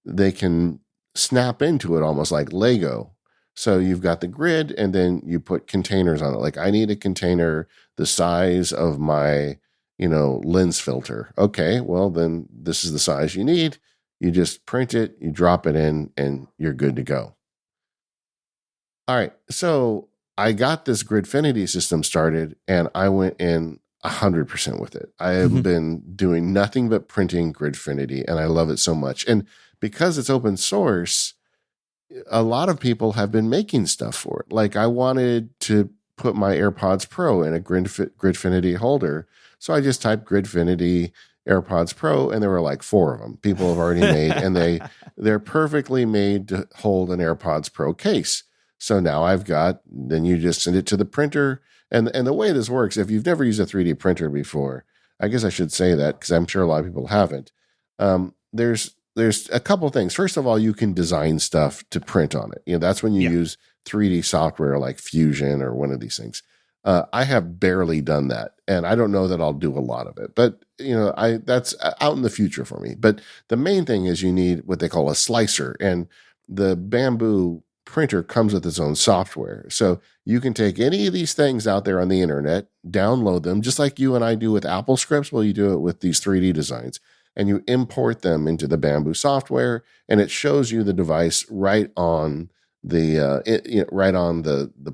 they can snap into it almost like Lego. So you've got the grid, and then you put containers on it. Like, I need a container the size of my, lens filter. Okay, well, then this is the size you need. You just print it, you drop it in, and you're good to go. All right. So I got this Gridfinity system started, and I went in 100% with it. I have been doing nothing but printing Gridfinity, and I love it so much. And because it's open source, a lot of people have been making stuff for it. Like, I wanted to put my AirPods Pro in a Gridfinity holder. So I just typed Gridfinity AirPods Pro, and there were like 4 of them people have already made, and they're perfectly made to hold an AirPods Pro case. So now then you just send it to the printer. And the way this works, if you've never used a 3D printer before, I guess I should say that because I'm sure a lot of people haven't. There's a couple things. First of all, you can design stuff to print on it. That's when you Yeah. use 3D software like Fusion or one of these things. I have barely done that, and I don't know that I'll do a lot of it. But that's out in the future for me. But the main thing is you need what they call a slicer, and the Bamboo printer comes with its own software. So you can take any of these things out there on the internet, download them, just like you and I do with Apple scripts. Well, you do it with these 3D designs, and you import them into the Bamboo software, and it shows you the device right on the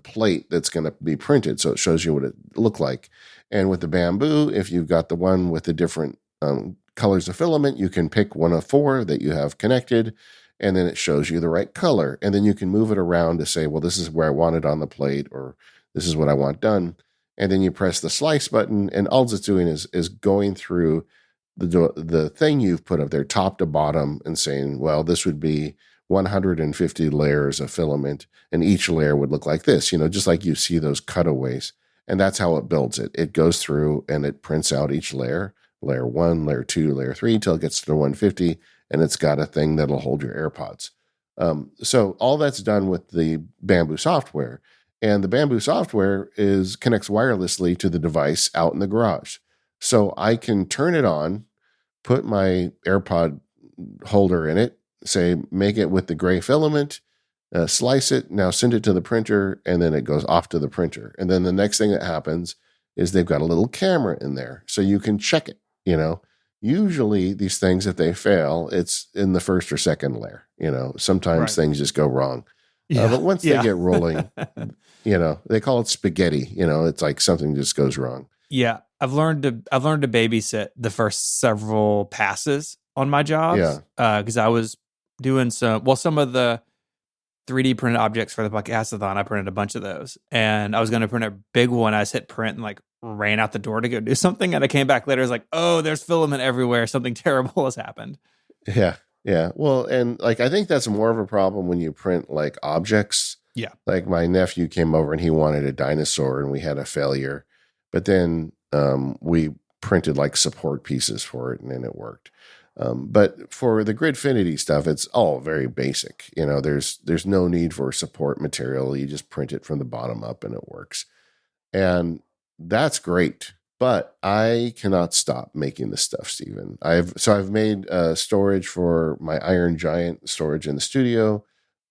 plate that's going to be printed. So it shows you what it looked like. And with the Bamboo, if you've got the one with the different colors of filament, you can pick one of 4 that you have connected, and then it shows you the right color. And then you can move it around to say, well, this is where I want it on the plate, or this is what I want done. And then you press the slice button, and all it's doing is going through the thing you've put up there top to bottom and saying, well, this would be 150 layers of filament, and each layer would look like this, just like you see those cutaways. And that's how it builds it. It goes through and it prints out each layer 1, layer 2, layer 3, till it gets to the 150, and it's got a thing that'll hold your AirPods. So all that's done with the Bamboo software. And the Bamboo software connects wirelessly to the device out in the garage. So I can turn it on, put my AirPod holder in it, say, make it with the gray filament, slice it, now send it to the printer, and then it goes off to the printer. And then the next thing that happens is they've got a little camera in there, so you can check it. Usually these things, if they fail, it's in the first or second layer. Sometimes Right. things just go wrong. Yeah. But once they get rolling, they call it spaghetti. It's like something just goes wrong. Yeah. I've learned to babysit the first several passes on my jobs. Because I was doing some of the 3D printed objects for the podcastathon. I printed a bunch of those, and I was going to print a big one. I just hit print and ran out the door to go do something. And I came back later. I was like, oh, there's filament everywhere. Something terrible has happened. Yeah. Yeah. Well, and I think that's more of a problem when you print objects. Yeah. Like, my nephew came over and he wanted a dinosaur, and we had a failure, but then we printed support pieces for it, and then it worked. But for the Gridfinity stuff, it's all very basic. There's no need for support material. You just print it from the bottom up and it works. And that's great. But I cannot stop making this stuff, Stephen. I've made storage for my Iron Giant storage in the studio.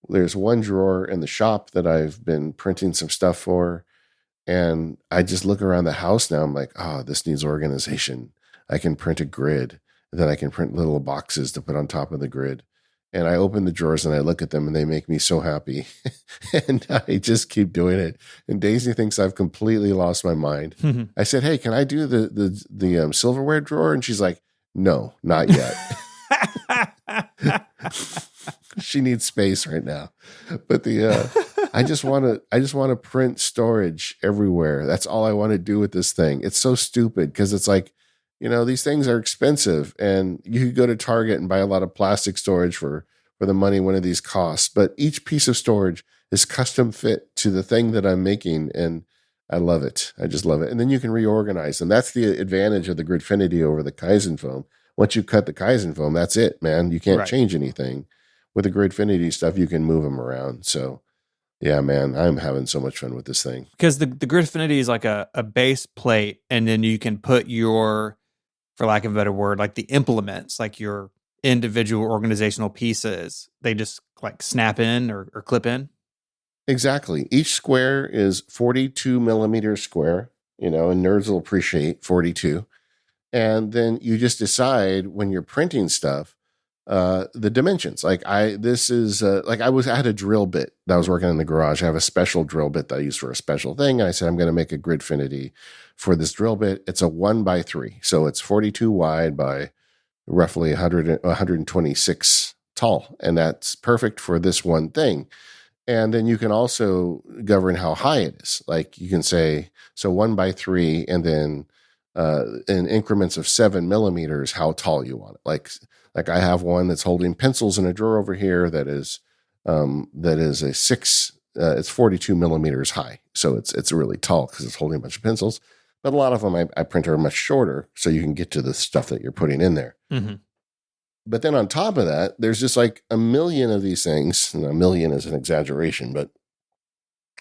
There's one drawer in the shop that I've been printing some stuff for. And I just look around the house now. I'm like, oh, this needs organization. I can print a grid. Then I can print little boxes to put on top of the grid. And I open the drawers and I look at them and they make me so happy. And I just keep doing it. And Daisy thinks I've completely lost my mind. I said, hey, can I do the silverware drawer? And she's like, no, not yet. She needs space right now. But I just want to print storage everywhere. That's all I want to do with this thing. It's so stupid because it's like, these things are expensive, and you could go to Target and buy a lot of plastic storage for the money one of these costs. But each piece of storage is custom fit to the thing that I'm making, and I love it. I just love it. And then you can reorganize, and that's the advantage of the Gridfinity over the Kaizen foam. Once you cut the Kaizen foam, that's it, man. You can't change anything. With the Gridfinity stuff, you can move them around. So, yeah, man, I'm having so much fun with this thing. Because the Gridfinity is like a base plate, and then you can put your, for lack of a better word, like the implements, like your individual organizational pieces, they just like snap in or clip in. Exactly. Each square is 42 millimeters square, and nerds will appreciate 42. And then you just decide when you're printing stuff, the dimensions. Like I had a drill bit that I was working in the garage. I have a special drill bit that I use for a special thing. And I said, I'm going to make a Gridfinity for this drill bit. It's a 1x3. So it's 42 wide by roughly 126 tall. And that's perfect for this one thing. And then you can also govern how high it is. Like you can say, so 1x3, and then in increments of 7 millimeters, how tall you want it. Like I have one that's holding pencils in a drawer over here that is a 6. It's 42 millimeters high, so it's really tall because it's holding a bunch of pencils. But a lot of them I print are much shorter, so you can get to the stuff that you're putting in there. Mm-hmm. But then on top of that, there's just like a million of these things. And a million is an exaggeration, but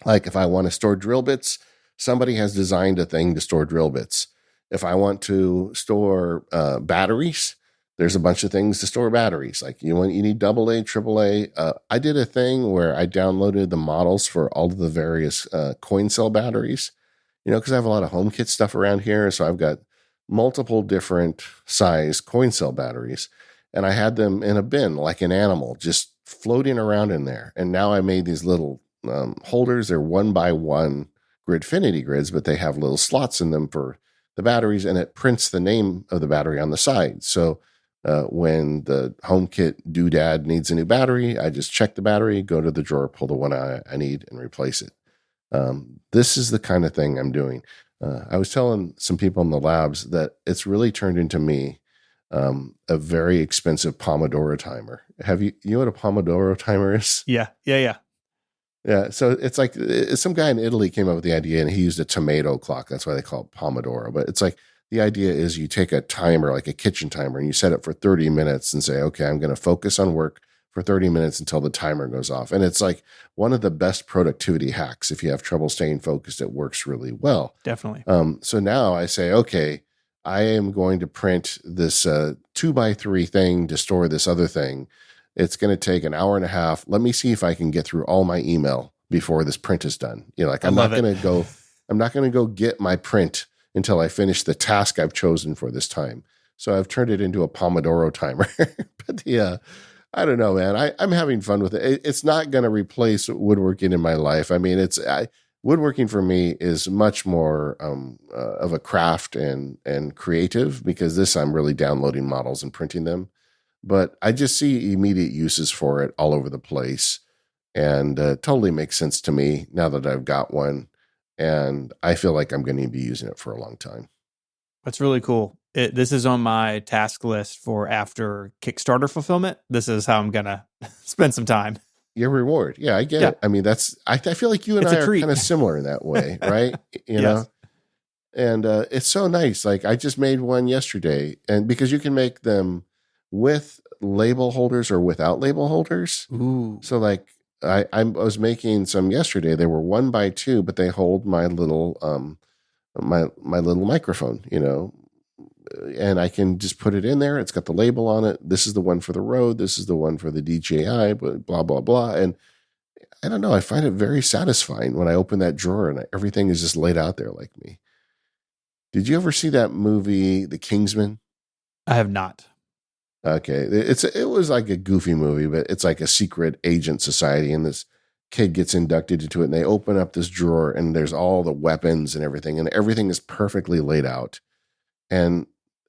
like if I want to store drill bits, somebody has designed a thing to store drill bits. If I want to store batteries, there's a bunch of things to store batteries. Like you need AA, AAA. I did a thing where I downloaded the models for all of the various coin cell batteries, because I have a lot of HomeKit stuff around here. So I've got multiple different size coin cell batteries, and I had them in a bin like an animal, just floating around in there. And now I made these little holders. They're 1x1 Gridfinity grids, but they have little slots in them for the batteries, and it prints the name of the battery on the side. So when the HomeKit doodad needs a new battery, I just check the battery, go to the drawer, pull the one I need, and replace it. This is the kind of thing I'm doing. I was telling some people in the labs that it's really turned into me a very expensive Pomodoro timer. You know what a Pomodoro timer is? Yeah. Yeah, so it's like some guy in Italy came up with the idea, and he used a tomato clock. That's why they call it Pomodoro. But it's like the idea is you take a timer, like a kitchen timer, and you set it for 30 minutes and say, okay, I'm going to focus on work for 30 minutes until the timer goes off. And it's like one of the best productivity hacks. If you have trouble staying focused, it works really well. Definitely. So now I say, okay, I am going to print this 2x3 thing to store this other thing. It's going to take an hour and a half. Let me see if I can get through all my email before this print is done. I'm not going to go get my print until I finish the task I've chosen for this time. So I've turned it into a Pomodoro timer. But I don't know, man. I'm having fun with it. It's not going to replace woodworking in my life. I mean, woodworking for me is much more of a craft and creative, because this I'm really downloading models and printing them. But I just see immediate uses for it all over the place, and totally makes sense to me now that I've got one, and I feel like I'm going to be using it for a long time. That's really cool. This is on my task list for after Kickstarter fulfillment. This is how I'm going to spend some time. Your reward. Yeah, I get it. I mean, I feel like you and I are kind of similar in that way, right? You know? And it's so nice. Like I just made one yesterday, and because you can make them with label holders or without label holders. Ooh. So like I was making some yesterday. They were 1x2, but they hold my little my little microphone, and I can just put it in there. It's got the label on it. This is the one for the Rode. This is the one for the DJI, blah, blah, blah. And I don't know. I find it very satisfying when I open that drawer and everything is just laid out there like me. Did you ever see that movie, The Kingsman? I have not. Okay. It was like a goofy movie, but it's like a secret agent society. And this kid gets inducted into it and they open up this drawer and there's all the weapons and everything is perfectly laid out. And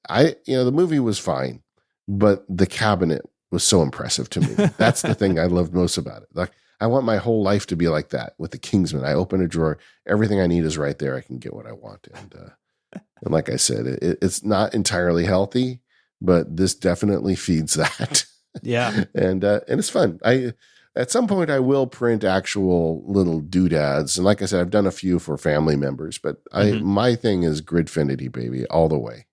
the movie was fine, but the cabinet was so impressive to me. That's the thing I loved most about it. Like, I want my whole life to be like that with the Kingsman. I open a drawer, everything I need is right there. I can get what I want. And like I said, it's not entirely healthy, but this definitely feeds that. Yeah. And it's fun. At some point I will print actual little doodads. And like I said, I've done a few for family members, but my thing is Gridfinity, baby, all the way.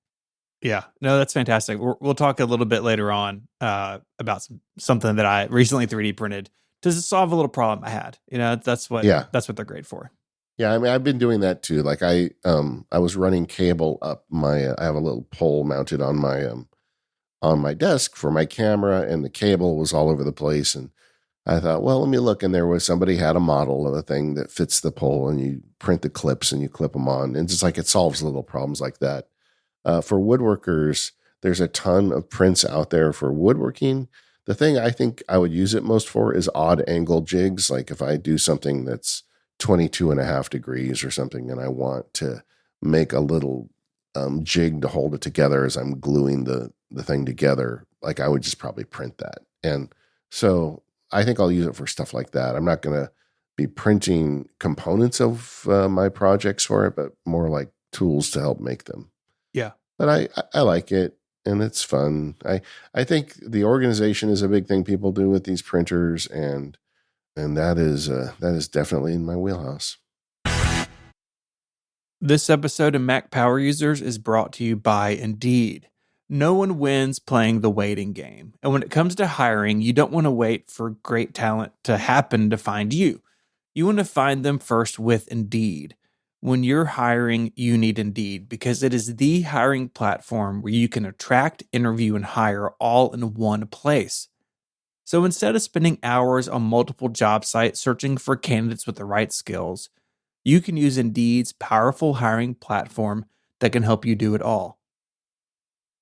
Yeah, no, that's fantastic. We'll talk a little bit later on about something that I recently 3D printed to solve a little problem I had. That's what they're great for. Yeah, I mean, I've been doing that too. Like I was running cable up my. I have a little pole mounted on my desk for my camera, and the cable was all over the place. And I thought, well, let me look. And there was somebody had a model of a thing that fits the pole, and you print the clips and you clip them on, and just like it solves little problems like that. For woodworkers, there's a ton of prints out there for woodworking. The thing I think I would use it most for is odd angle jigs. Like if I do something that's 22.5 degrees or something, and I want to make a little jig to hold it together as I'm gluing the thing together, like I would just probably print that. And so I think I'll use it for stuff like that. I'm not going to be printing components of my projects for it, but more like tools to help make them. Yeah. But I like it and it's fun. I think the organization is a big thing people do with these printers, and that is definitely in my wheelhouse. This episode of Mac Power Users is brought to you by Indeed. No one wins playing the waiting game. And when it comes to hiring, you don't want to wait for great talent to happen to find you. You want to find them first with Indeed. When you're hiring, you need Indeed because it is the hiring platform where you can attract, interview, and hire all in one place. So instead of spending hours on multiple job sites searching for candidates with the right skills, you can use Indeed's powerful hiring platform that can help you do it all.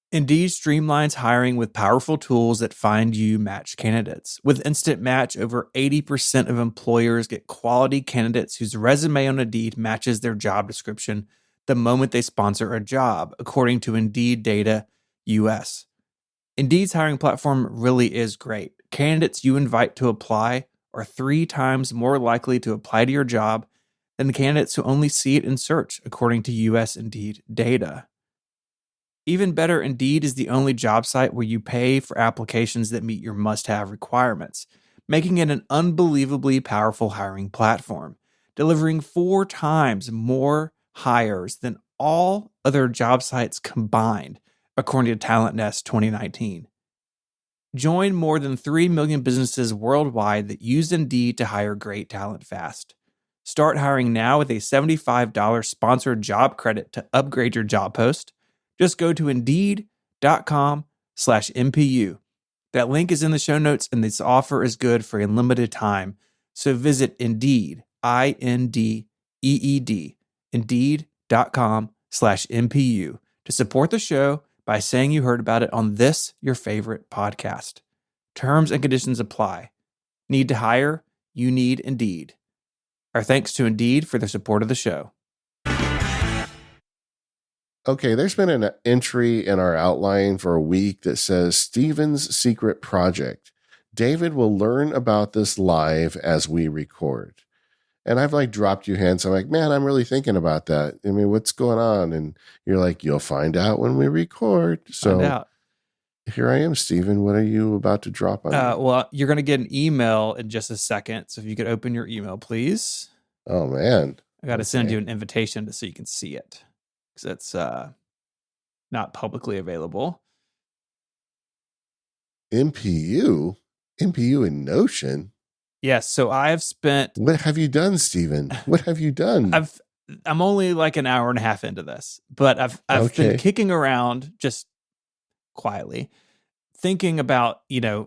Indeed streamlines hiring with powerful tools that find you match candidates. With Instant Match, over 80% of employers get quality candidates whose resume on Indeed matches their job description the moment they sponsor a job, according to Indeed Data US. Indeed's hiring platform really is great. Candidates you invite to apply are 3 times more likely to apply to your job than candidates who only see it in search, according to US Indeed data. Even better, Indeed is the only job site where you pay for applications that meet your must-have requirements, making it an unbelievably powerful hiring platform, delivering 4 times more hires than all other job sites combined, according to Talent Nest 2019. Join more than 3 million businesses worldwide that use Indeed to hire great talent fast. Start hiring now with a $75 sponsored job credit to upgrade your job post. Just go to Indeed.com/MPU. That link is in the show notes, and this offer is good for a limited time. So visit Indeed, INDEED, Indeed.com/MPU to support the show by saying you heard about it on this, your favorite podcast. Terms and conditions apply. Need to hire? You need Indeed. Our thanks to Indeed for their support of the show. Okay, there's been an entry in our outline for a week that says Steven's secret project. David will learn about this live as we record. And I've like dropped you hints. I'm like, man, I'm really thinking about that. I mean, what's going on? And you're like, you'll find out when we record. So here I am, Steven. What are you about to drop on me? Well, you're going to get an email in just a second. So if you could open your email, please. Oh, man. I got to send you an invitation so you can see it, because it's not publicly available. MPU, MPU in Notion. Yes. So I have spent. What have you done, Stephen? What have you done? I'm only like an hour and a half into this, but I've been Okay. kicking around just quietly, thinking about,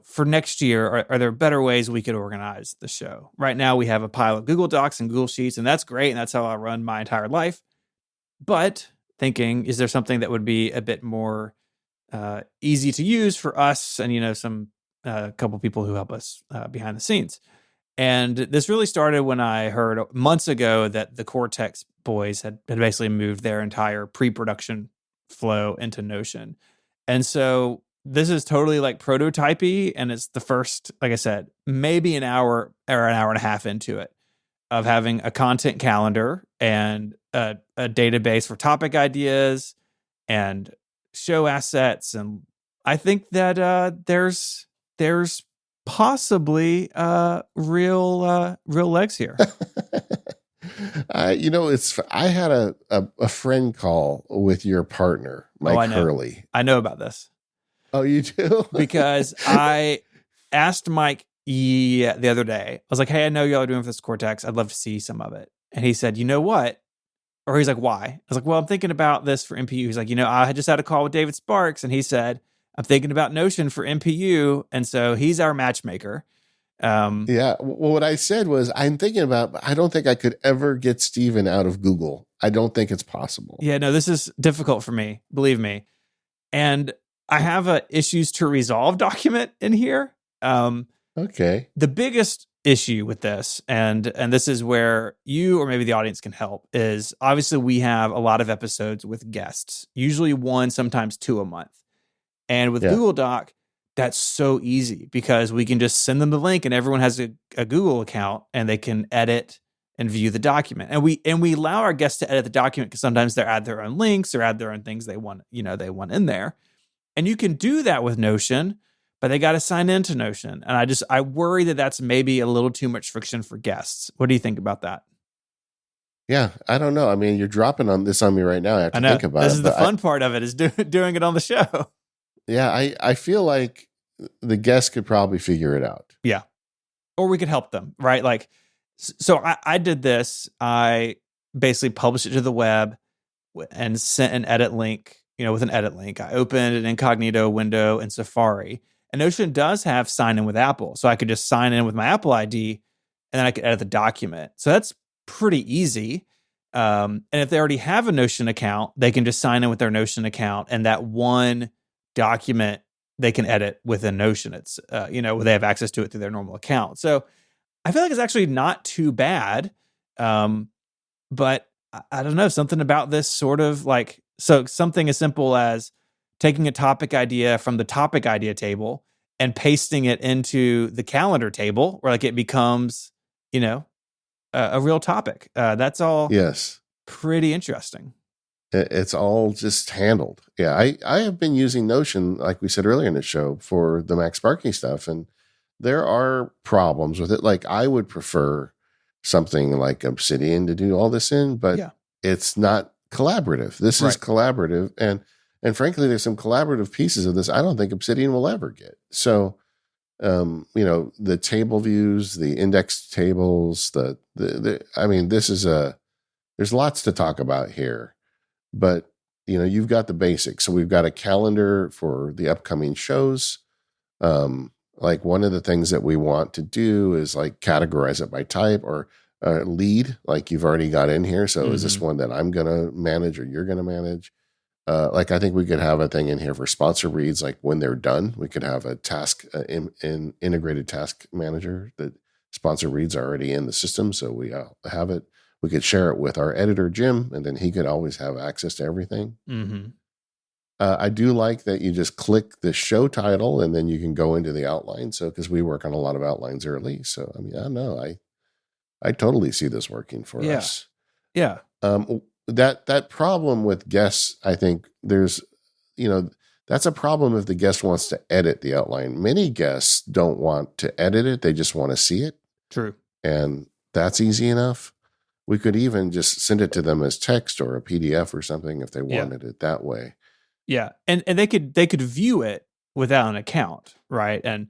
for next year, are there better ways we could organize the show? Right now, we have a pile of Google Docs and Google Sheets, and that's great. And that's how I run my entire life. But thinking, is there something that would be a bit more easy to use for us and, some couple people who help us behind the scenes? And this really started when I heard months ago that the Cortex boys had basically moved their entire pre-production flow into Notion. And so this is totally like prototypey, and it's the first, like I said, maybe an hour or an hour and a half into it of having a content calendar and a database for topic ideas and show assets. And I think that there's possibly real legs here. I had a friend call with your partner, Mike Hurley. I know about this. Oh, you do? Because I asked Mike the other day. I was like, hey, I know y'all are doing this Cortex. I'd love to see some of it. And he said, you know what? Or he's like, why? I was like, well, I'm thinking about this for MPU. He's like, I just had a call with David Sparks, and he said, I'm thinking about Notion for MPU. And so he's our matchmaker. Yeah. Well, what I said was, I'm thinking about, I don't think I could ever get Steven out of Google. I don't think it's possible. Yeah, no, this is difficult for me, believe me. And I have a issues to resolve document in here. Okay. The biggest issue with this, and this is where you or maybe the audience can help, is obviously we have a lot of episodes with guests, usually one, sometimes two a month. And with Google Doc, that's so easy because we can just send them the link and everyone has a Google account and they can edit and view the document. And we allow our guests to edit the document because sometimes they add their own links or add their own things they want in there. And you can do that with Notion, but they got to sign into Notion. And I worry that that's maybe a little too much friction for guests. What do you think about that? Yeah, I don't know. I mean, you're dropping on me right now. I have to think about it. This is the fun part of it, is doing it on the show. Yeah, I feel like the guests could probably figure it out. Yeah. Or we could help them, right? Like, so I did this. I basically published it to the web and sent an edit link, with an edit link. I opened an incognito window in Safari. And Notion does have sign in with Apple. So I could just sign in with my Apple ID and then I could edit the document. So that's pretty easy. And if they already have a Notion account, they can just sign in with their Notion account, and that one document they can edit within Notion. It's, where they have access to it through their normal account. So I feel like it's actually not too bad. But I don't know, something about this sort of like, so something as simple as taking a topic idea from the topic idea table and pasting it into the calendar table where like it becomes, a real topic. That's all. Yes. Pretty interesting. It's all just handled. Yeah. I have been using Notion, like we said earlier in the show, for the Max Sparky stuff. And there are problems with it. Like I would prefer something like Obsidian to do all this in, but it's not collaborative. This is collaborative. And frankly, there's some collaborative pieces of this I don't think Obsidian will ever get. So, the table views, the index tables, there's lots to talk about here, but you've got the basics. So we've got a calendar for the upcoming shows. Like one of the things that we want to do is like categorize it by type or lead, like you've already got in here. So is this one that I'm going to manage or you're going to manage? Like I think we could have a thing in here for sponsor reads, like when they're done, we could have a task in integrated task manager that sponsor reads are already in the system. So we have it. We could share it with our editor, Jim, and then he could always have access to everything. Mm-hmm. I do like that you just click the show title and then you can go into the outline. So, because we work on a lot of outlines early. So, I mean, I don't know. I totally see this working for us. Yeah. That problem with guests, I think there's, that's a problem if the guest wants to edit the outline. Many guests don't want to edit it. They just want to see it. True. And that's easy enough. We could even just send it to them as text or a PDF or something if they wanted it that way. Yeah. And they could view it without an account, right? And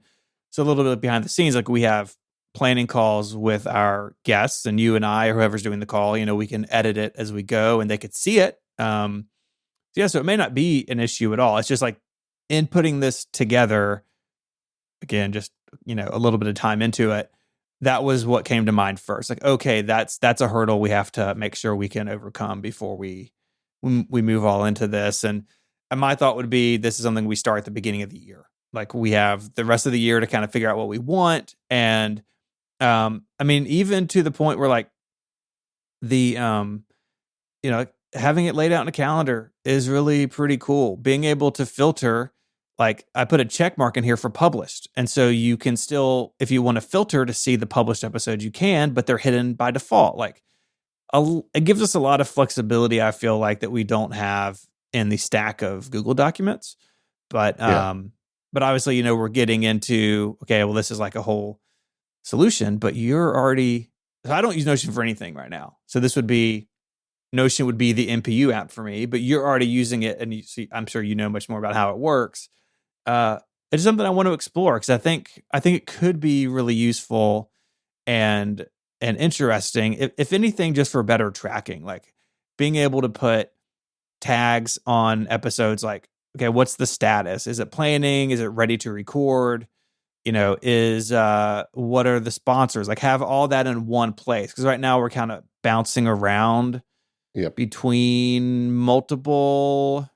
so a little bit behind the scenes, like we have planning calls with our guests, and you and I, or whoever's doing the call, we can edit it as we go, and they could see it. Yeah, so it may not be an issue at all. It's just like in putting this together, again, just a little bit of time into it. That was what came to mind first. Like, okay, that's a hurdle we have to make sure we can overcome before we move all into this. And my thought would be, this is something we start at the beginning of the year. Like, we have the rest of the year to kind of figure out what we want. And even to the point where like the having it laid out in a calendar is really pretty cool. Being able to filter, like I put a check mark in here for published. And so you can still, if you want to filter to see the published episodes, you can, but they're hidden by default. Like, it gives us a lot of flexibility, I feel like, that we don't have in the stack of Google documents. But but obviously, we're getting into, okay, well, this is like a whole solution, but you're already, I don't use Notion for anything right now. So Notion would be the MPU app for me, but you're already using it, and I'm sure you know much more about how it works. It's something I want to explore, because I think it could be really useful and interesting, if anything, just for better tracking, like being able to put tags on episodes, like, okay, what's the status? Is it planning? Is it ready to record? Is what are the sponsors? Like, have all that in one place, because right now we're kind of bouncing around between multiple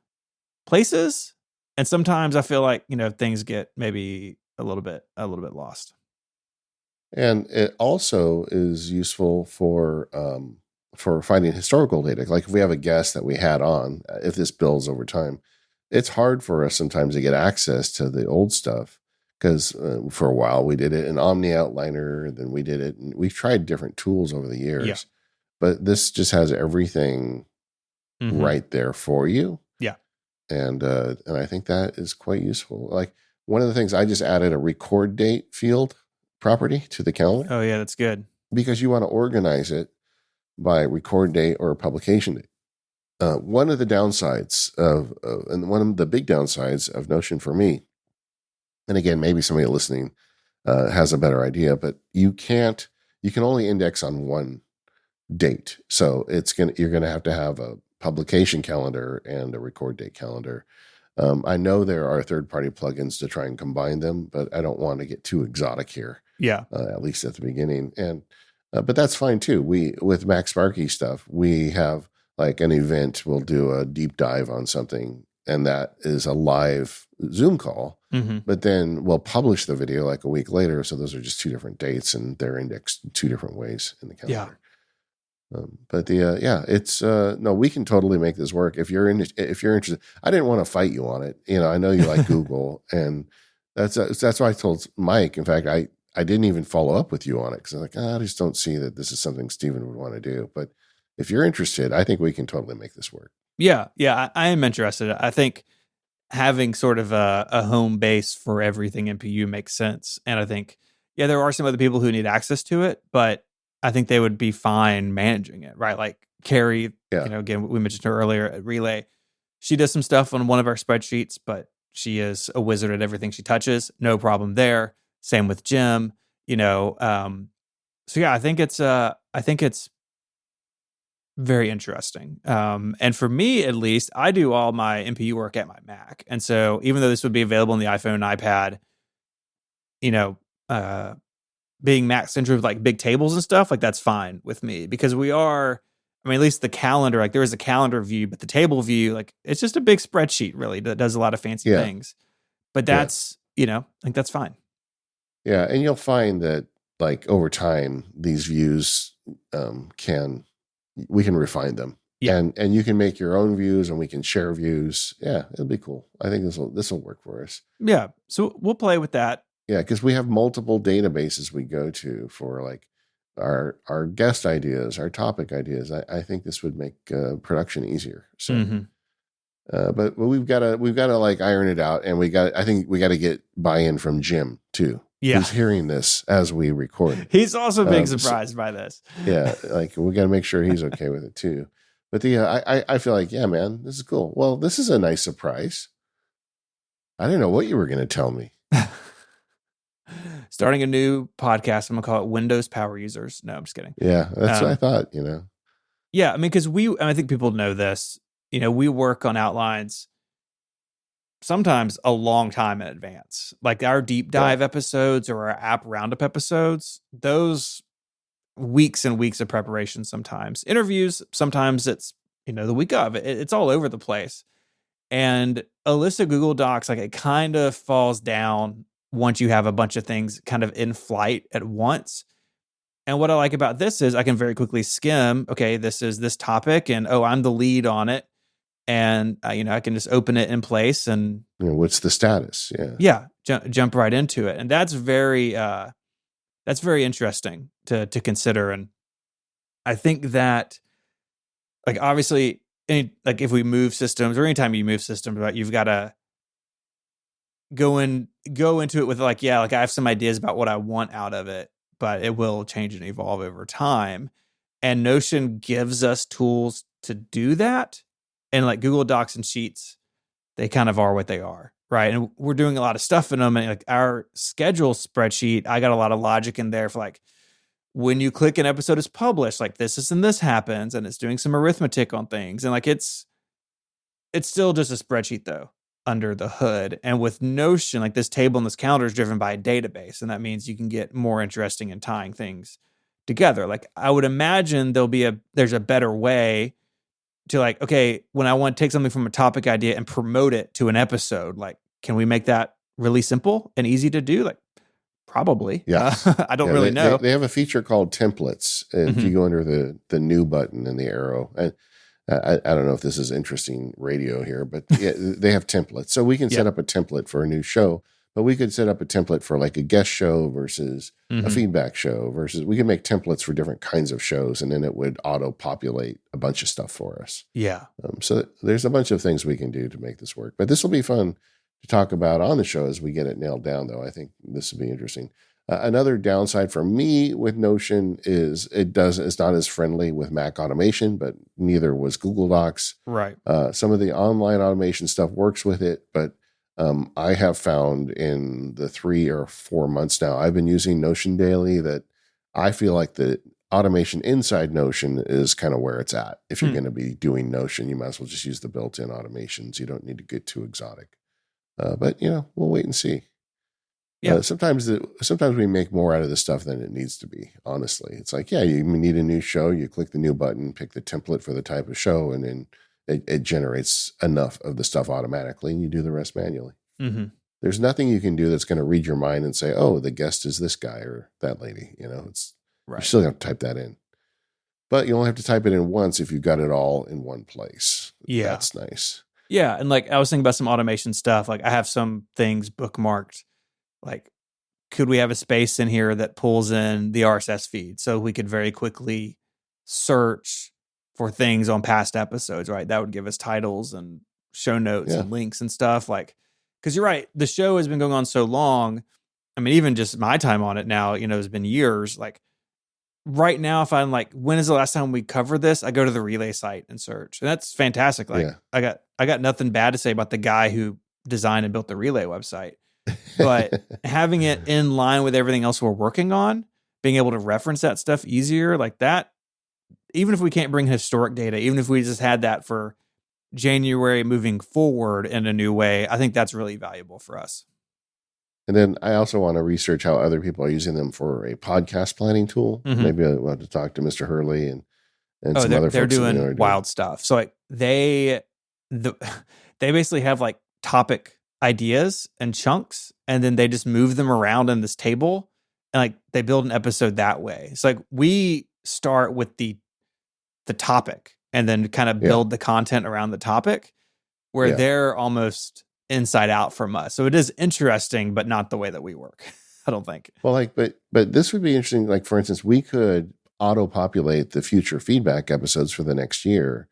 places, and sometimes I feel like things get maybe a little bit lost. And it also is useful for finding historical data. Like if we have a guest that we had on, if this builds over time, it's hard for us sometimes to get access to the old stuff, because for a while we did it in Omni Outliner, then we did it, and we've tried different tools over the years. Yeah. But this just has everything right there for you. Yeah. And I think that is quite useful. Like, one of the things, I just added a record date field property to the calendar. Oh yeah, that's good. Because you want to organize it by record date or publication date. One of the downsides and one of the big downsides of Notion for me, and again, maybe somebody listening has a better idea, but you can only index on one date. So you're going to have a publication calendar and a record date calendar. I know there are third-party plugins to try and combine them, but I don't want to get too exotic here. Yeah. At least at the beginning. And but that's fine too. With Mac Sparky stuff, we have like an event, we'll do a deep dive on something, and that is a live Zoom call. But then we'll publish the video like a week later. So those are just two different dates, and they're indexed two different ways in the calendar. But it's no, we can totally make this work if you're interested. I didn't want to fight you on it. I know you like Google, and that's why I told Mike. In fact, I didn't even follow up with you on it, because I'm like, I just don't see that this is something Stephen would want to do. But if you're interested, I think we can totally make this work. Yeah, I am interested. I think having sort of a home base for everything MPU makes sense, and I think there are some other people who need access to it, but I think they would be fine managing it, right? Like Carrie, again, we mentioned her earlier at Relay. She does some stuff on one of our spreadsheets, but she is a wizard at everything she touches. No problem there. Same with Jim, so yeah, I think it's very interesting. And for me, at least, I do all my MPU work at my Mac. And so even though this would be available on the iPhone and iPad, being Mac centric with like big tables and stuff, like that's fine with me, because at least the calendar, like there is a calendar view, but the table view, like it's just a big spreadsheet really that does a lot of fancy things. But that's, I think that's fine. Yeah. And you'll find that like over time, these views we can refine them. Yeah. And you can make your own views, and we can share views. Yeah, it'll be cool. I think this will work for us. Yeah. So we'll play with that. Yeah, because we have multiple databases we go to for like our guest ideas, our topic ideas. I think this would make production easier. So, but we've got to like iron it out, and I think we got to get buy-in from Jim too. Yeah, who's hearing this as we record. He's also being surprised by this. Yeah, like we got to make sure he's okay with it too. But I feel like, yeah, man, this is cool. Well, this is a nice surprise. I didn't know what you were going to tell me. Starting a new podcast. I'm gonna call it Windows Power Users. No, I'm just kidding. Yeah, that's what I thought, you know. Yeah, I mean, because I think people know this. You know, we work on outlines sometimes a long time in advance. Like our deep dive episodes or our app roundup episodes, those weeks and weeks of preparation sometimes. Interviews, sometimes it's, the week of. It's all over the place. And a list of Google Docs, like it kind of falls down once you have a bunch of things kind of in flight at once. And what I like about this is I can very quickly skim, okay, this is this topic and I'm the lead on it. And, I can just open it in place and what's the status? Yeah. Yeah. Jump right into it. And that's very interesting to consider. And I think that, like, obviously, if we move systems or anytime you move systems, right, you've got to go into it with like I have some ideas about what I want out of it, but it will change and evolve over time. And Notion gives us tools to do that. And like Google Docs and Sheets, they kind of are what they are, right? And we're doing a lot of stuff in them. And like our schedule spreadsheet, I got a lot of logic in there for like, when you click an episode is published, like this and this happens, and it's doing some arithmetic on things. And like it's still just a spreadsheet though, under the hood. And with Notion, like this table and this calendar is driven by a database. And that means you can get more interesting in tying things together. Like I would imagine there's a better way to like, okay, when I want to take something from a topic idea and promote it to an episode, like, can we make that really simple and easy to do? Like, probably. Yeah. I don't really know. They have a feature called templates. If you go under the new button and the arrow, and I don't know if this is interesting radio here, but yeah, they have templates. So we can set up a template for a new show, but we could set up a template for like a guest show versus a feedback show versus we can make templates for different kinds of shows, and then it would auto-populate a bunch of stuff for us. Yeah. So there's a bunch of things we can do to make this work. But this will be fun to talk about on the show as we get it nailed down, though. I think this will be interesting. Another downside for me with Notion is it's not as friendly with Mac automation, but neither was Google Docs. Right. Some of the online automation stuff works with it, but I have found in the 3 or 4 months now I've been using Notion daily that I feel like the automation inside Notion is kind of where it's at. If you're going to be doing Notion, you might as well just use the built-in automations. You don't need to get too exotic. But we'll wait and see. Yeah. Sometimes we make more out of this stuff than it needs to be. Honestly, it's like, you need a new show. You click the new button, pick the template for the type of show, and then it generates enough of the stuff automatically, and you do the rest manually. Mm-hmm. There's nothing you can do that's going to read your mind and say, "Oh, the guest is this guy or that lady." It's right. You still have to type that in, but you only have to type it in once if you've got it all in one place. Yeah, that's nice. Yeah, and like I was thinking about some automation stuff. Like I have some things bookmarked. Like, could we have a space in here that pulls in the RSS feed so we could very quickly search for things on past episodes, right? That would give us titles and show notes and links and stuff. Like, because you're right, the show has been going on so long. I mean, even just my time on it now, has been years. Like right now, if I'm like, when is the last time we covered this? I go to the Relay site and search, and that's fantastic. Like I got nothing bad to say about the guy who designed and built the Relay website. But having it in line with everything else we're working on, being able to reference that stuff easier, like that, even if we can't bring historic data, even if we just had that for January moving forward in a new way, I think that's really valuable for us. And then I also want to research how other people are using them for a podcast planning tool. Mm-hmm. Maybe I'll have to talk to Mr. Hurley and some other folks. They're doing wild stuff. So like they basically have like topic ideas and chunks, and then they just move them around in this table, and like they build an episode that way. It's like we start with the topic and then kind of build the content around the topic, where they're almost inside out from us. So it is interesting, but not the way that we work. I don't think. Well, like, but this would be interesting. Like, for instance, we could auto-populate the future feedback episodes for the next year.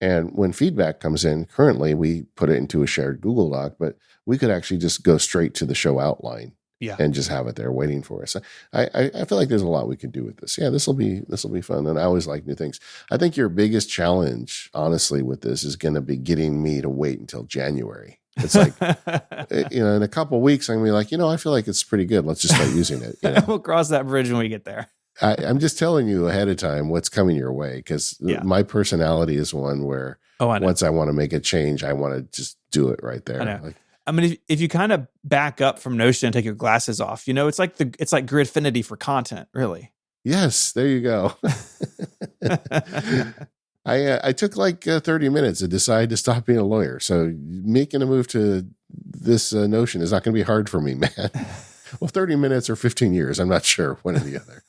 And when feedback comes in, currently we put it into a shared Google Doc, but we could actually just go straight to the show outline and just have it there waiting for us. I feel like there's a lot we could do with this. Yeah, this will be fun. And I always like new things. I think your biggest challenge, honestly, with this is going to be getting me to wait until January It's like, in a couple of weeks, I'm going to be like, I feel like it's pretty good. Let's just start using it. We'll cross that bridge when we get there. I'm just telling you ahead of time what's coming your way, because my personality is one where once I want to make a change, I want to just do it right there. I know. If you kind of back up from Notion and take your glasses off, it's like Gridfinity for content, really. Yes, there you go. I took like 30 minutes to decide to stop being a lawyer. So making a move to this Notion is not going to be hard for me, man. Well, 30 minutes or 15 years. I'm not sure. One or the other.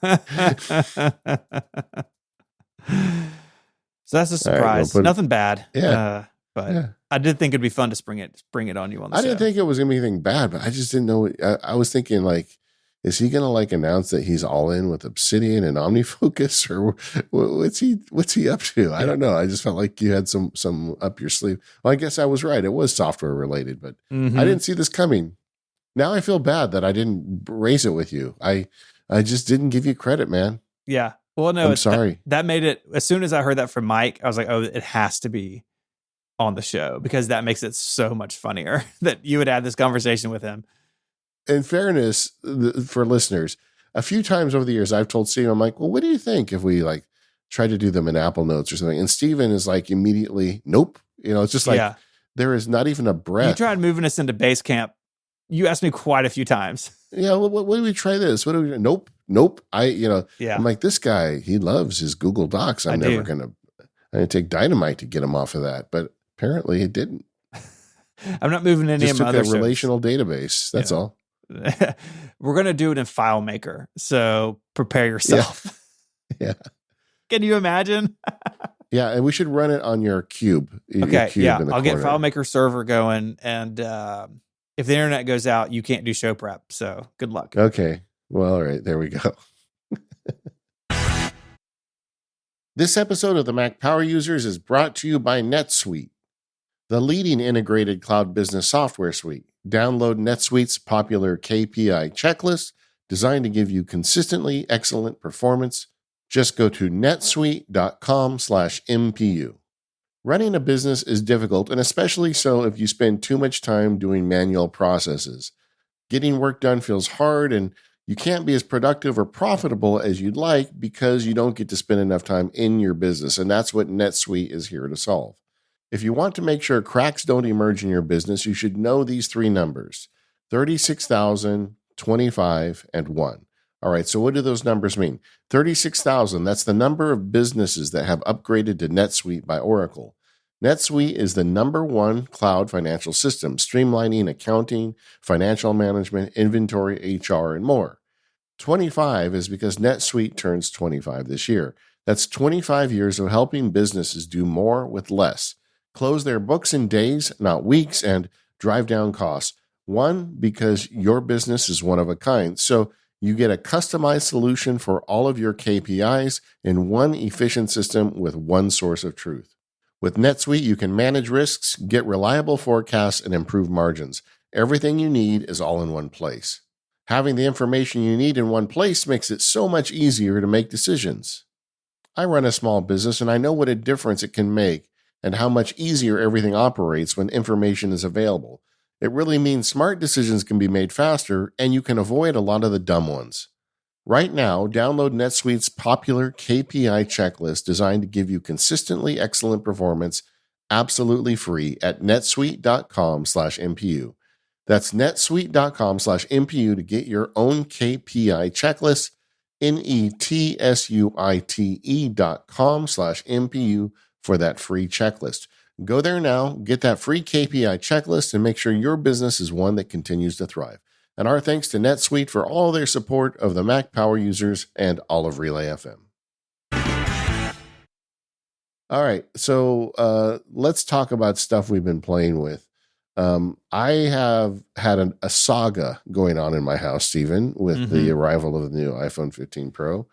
So that's a surprise. Right, nothing bad. Yeah. But I did think it'd be fun to spring it on you on the show. I didn't think it was going to be anything bad, but I just didn't know. I was thinking, like, is he going to like announce that he's all in with Obsidian and OmniFocus, or what's he up to? I don't know. I just felt like you had some up your sleeve. Well, I guess I was right. It was software related, but I didn't see this coming. Now I feel bad that I didn't raise it with you. I just didn't give you credit, man. Yeah. Well, no, I'm sorry. That made it, as soon as I heard that from Mike, I was like, oh, it has to be on the show, because that makes it so much funnier that you would have this conversation with him. In fairness, for listeners, a few times over the years, I've told Steve, I'm like, well, what do you think if we like try to do them in Apple Notes or something? And Steven is like immediately, nope. It's just like, there is not even a breath. You tried moving us into Basecamp. You asked me quite a few times. Yeah. What do we try this? What do we? Nope. I'm like, this guy, he loves his Google Docs. I'm never going to take dynamite to get him off of that. But apparently it didn't. I'm not moving any of my other relational database. That's all. We're going to do it in FileMaker. So prepare yourself. Yeah. Can you imagine? Yeah. And we should run it on your cube. Okay. Cube I'll get FileMaker server going. And if the internet goes out, you can't do show prep. So good luck. Okay. Well, all right. There we go. This episode of the Mac Power Users is brought to you by NetSuite, the leading integrated cloud business software suite. Download NetSuite's popular KPI checklist designed to give you consistently excellent performance. Just go to netsuite.com/MPU. Running a business is difficult, and especially so if you spend too much time doing manual processes. Getting work done feels hard, and you can't be as productive or profitable as you'd like because you don't get to spend enough time in your business, and that's what NetSuite is here to solve. If you want to make sure cracks don't emerge in your business, you should know these three numbers: 36,000, 25, and 1. All right, so what do those numbers mean? 36,000, that's the number of businesses that have upgraded to NetSuite by Oracle. NetSuite is the #1 cloud financial system, streamlining accounting, financial management, inventory, HR, and more. 25 is because NetSuite turns 25 this year. That's 25 years of helping businesses do more with less, close their books in days, not weeks, and drive down costs. 1, because your business is one of a kind. So you get a customized solution for all of your KPIs in one efficient system with one source of truth. With NetSuite, you can manage risks, get reliable forecasts, and improve margins. Everything you need is all in one place. Having the information you need in one place makes it so much easier to make decisions. I run a small business, and I know what a difference it can make and how much easier everything operates when information is available. It really means smart decisions can be made faster, and you can avoid a lot of the dumb ones. Right now, download NetSuite's popular KPI checklist designed to give you consistently excellent performance absolutely free at netsuite.com/MPU. That's netsuite.com/MPU to get your own KPI checklist, netsuite.com/MPU for that free checklist. Go there now, get that free KPI checklist, and make sure your business is one that continues to thrive. And our thanks to NetSuite for all their support of the Mac Power Users and all of Relay FM. All right, so let's talk about stuff we've been playing with. I have had a saga going on in my house, Stephen, with the arrival of the new iPhone 15 Pro.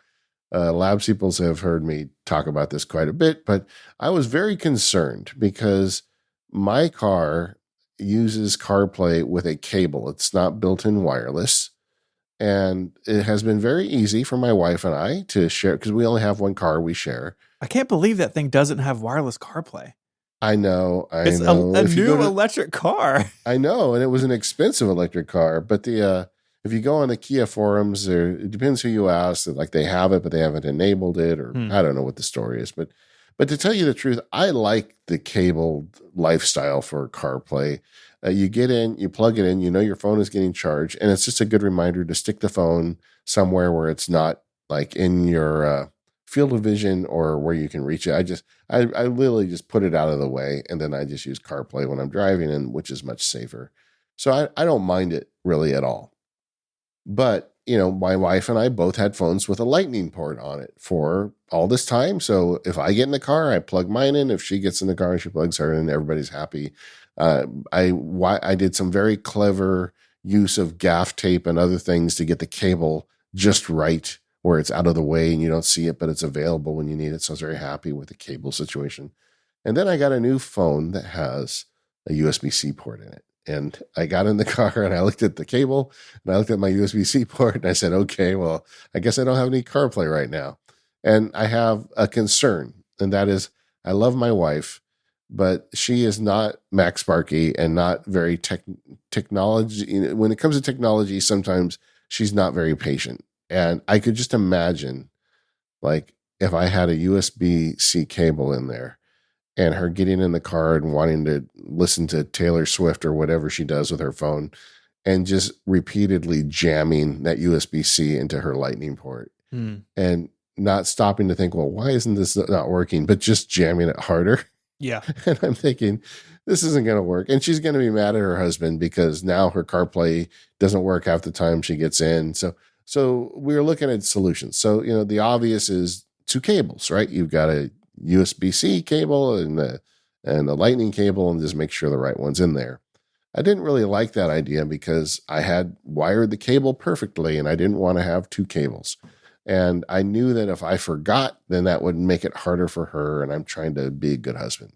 Labs people have heard me talk about this quite a bit, but I was very concerned because my car uses CarPlay with a cable. It's not built-in wireless. And it has been very easy for my wife and I to share, because we only have one car we share. I can't believe that thing doesn't have wireless CarPlay. I know, I It's know. a If you go new to, electric car. I know, and it was an expensive electric car. But if you go on the Kia forums, there it depends who you ask. That like they have it, but they haven't enabled it, or Hmm. I don't know what the story is. But to tell you the truth, I like the cabled lifestyle for CarPlay. You get in, you plug it in, you know your phone is getting charged, and it's just a good reminder to stick the phone somewhere where it's not like in your field of vision or where you can reach it. I literally just put it out of the way, and then I just use CarPlay when I'm driving, and which is much safer. So I don't mind it really at all. But, my wife and I both had phones with a lightning port on it for all this time. So if I get in the car, I plug mine in. If she gets in the car, she plugs her in. Everybody's happy. I did some very clever use of gaff tape and other things to get the cable just right where it's out of the way and you don't see it, but it's available when you need it. So I was very happy with the cable situation. And then I got a new phone that has a USB-C port in it. And I got in the car and I looked at the cable and I looked at my USB-C port and I said, okay, well, I guess I don't have any CarPlay right now. And I have a concern, and that is I love my wife, but she is not Mac Sparky and not very technology. When it comes to technology, sometimes she's not very patient. And I could just imagine, like, if I had a USB-C cable in there and her getting in the car and wanting to listen to Taylor Swift or whatever she does with her phone and just repeatedly jamming that USB-C into her lightning port Hmm. and not stopping to think, well, why isn't this not working? But just jamming it harder. Yeah. And I'm thinking, this isn't going to work. And she's going to be mad at her husband because now her CarPlay doesn't work half the time she gets in. So we're looking at solutions. So, the obvious is two cables, right? You've got a USB-C cable and the lightning cable, and just make sure the right one's in there. I didn't really like that idea because I had wired the cable perfectly and I didn't want to have two cables. And I knew that if I forgot, then that would make it harder for her. And I'm trying to be a good husband.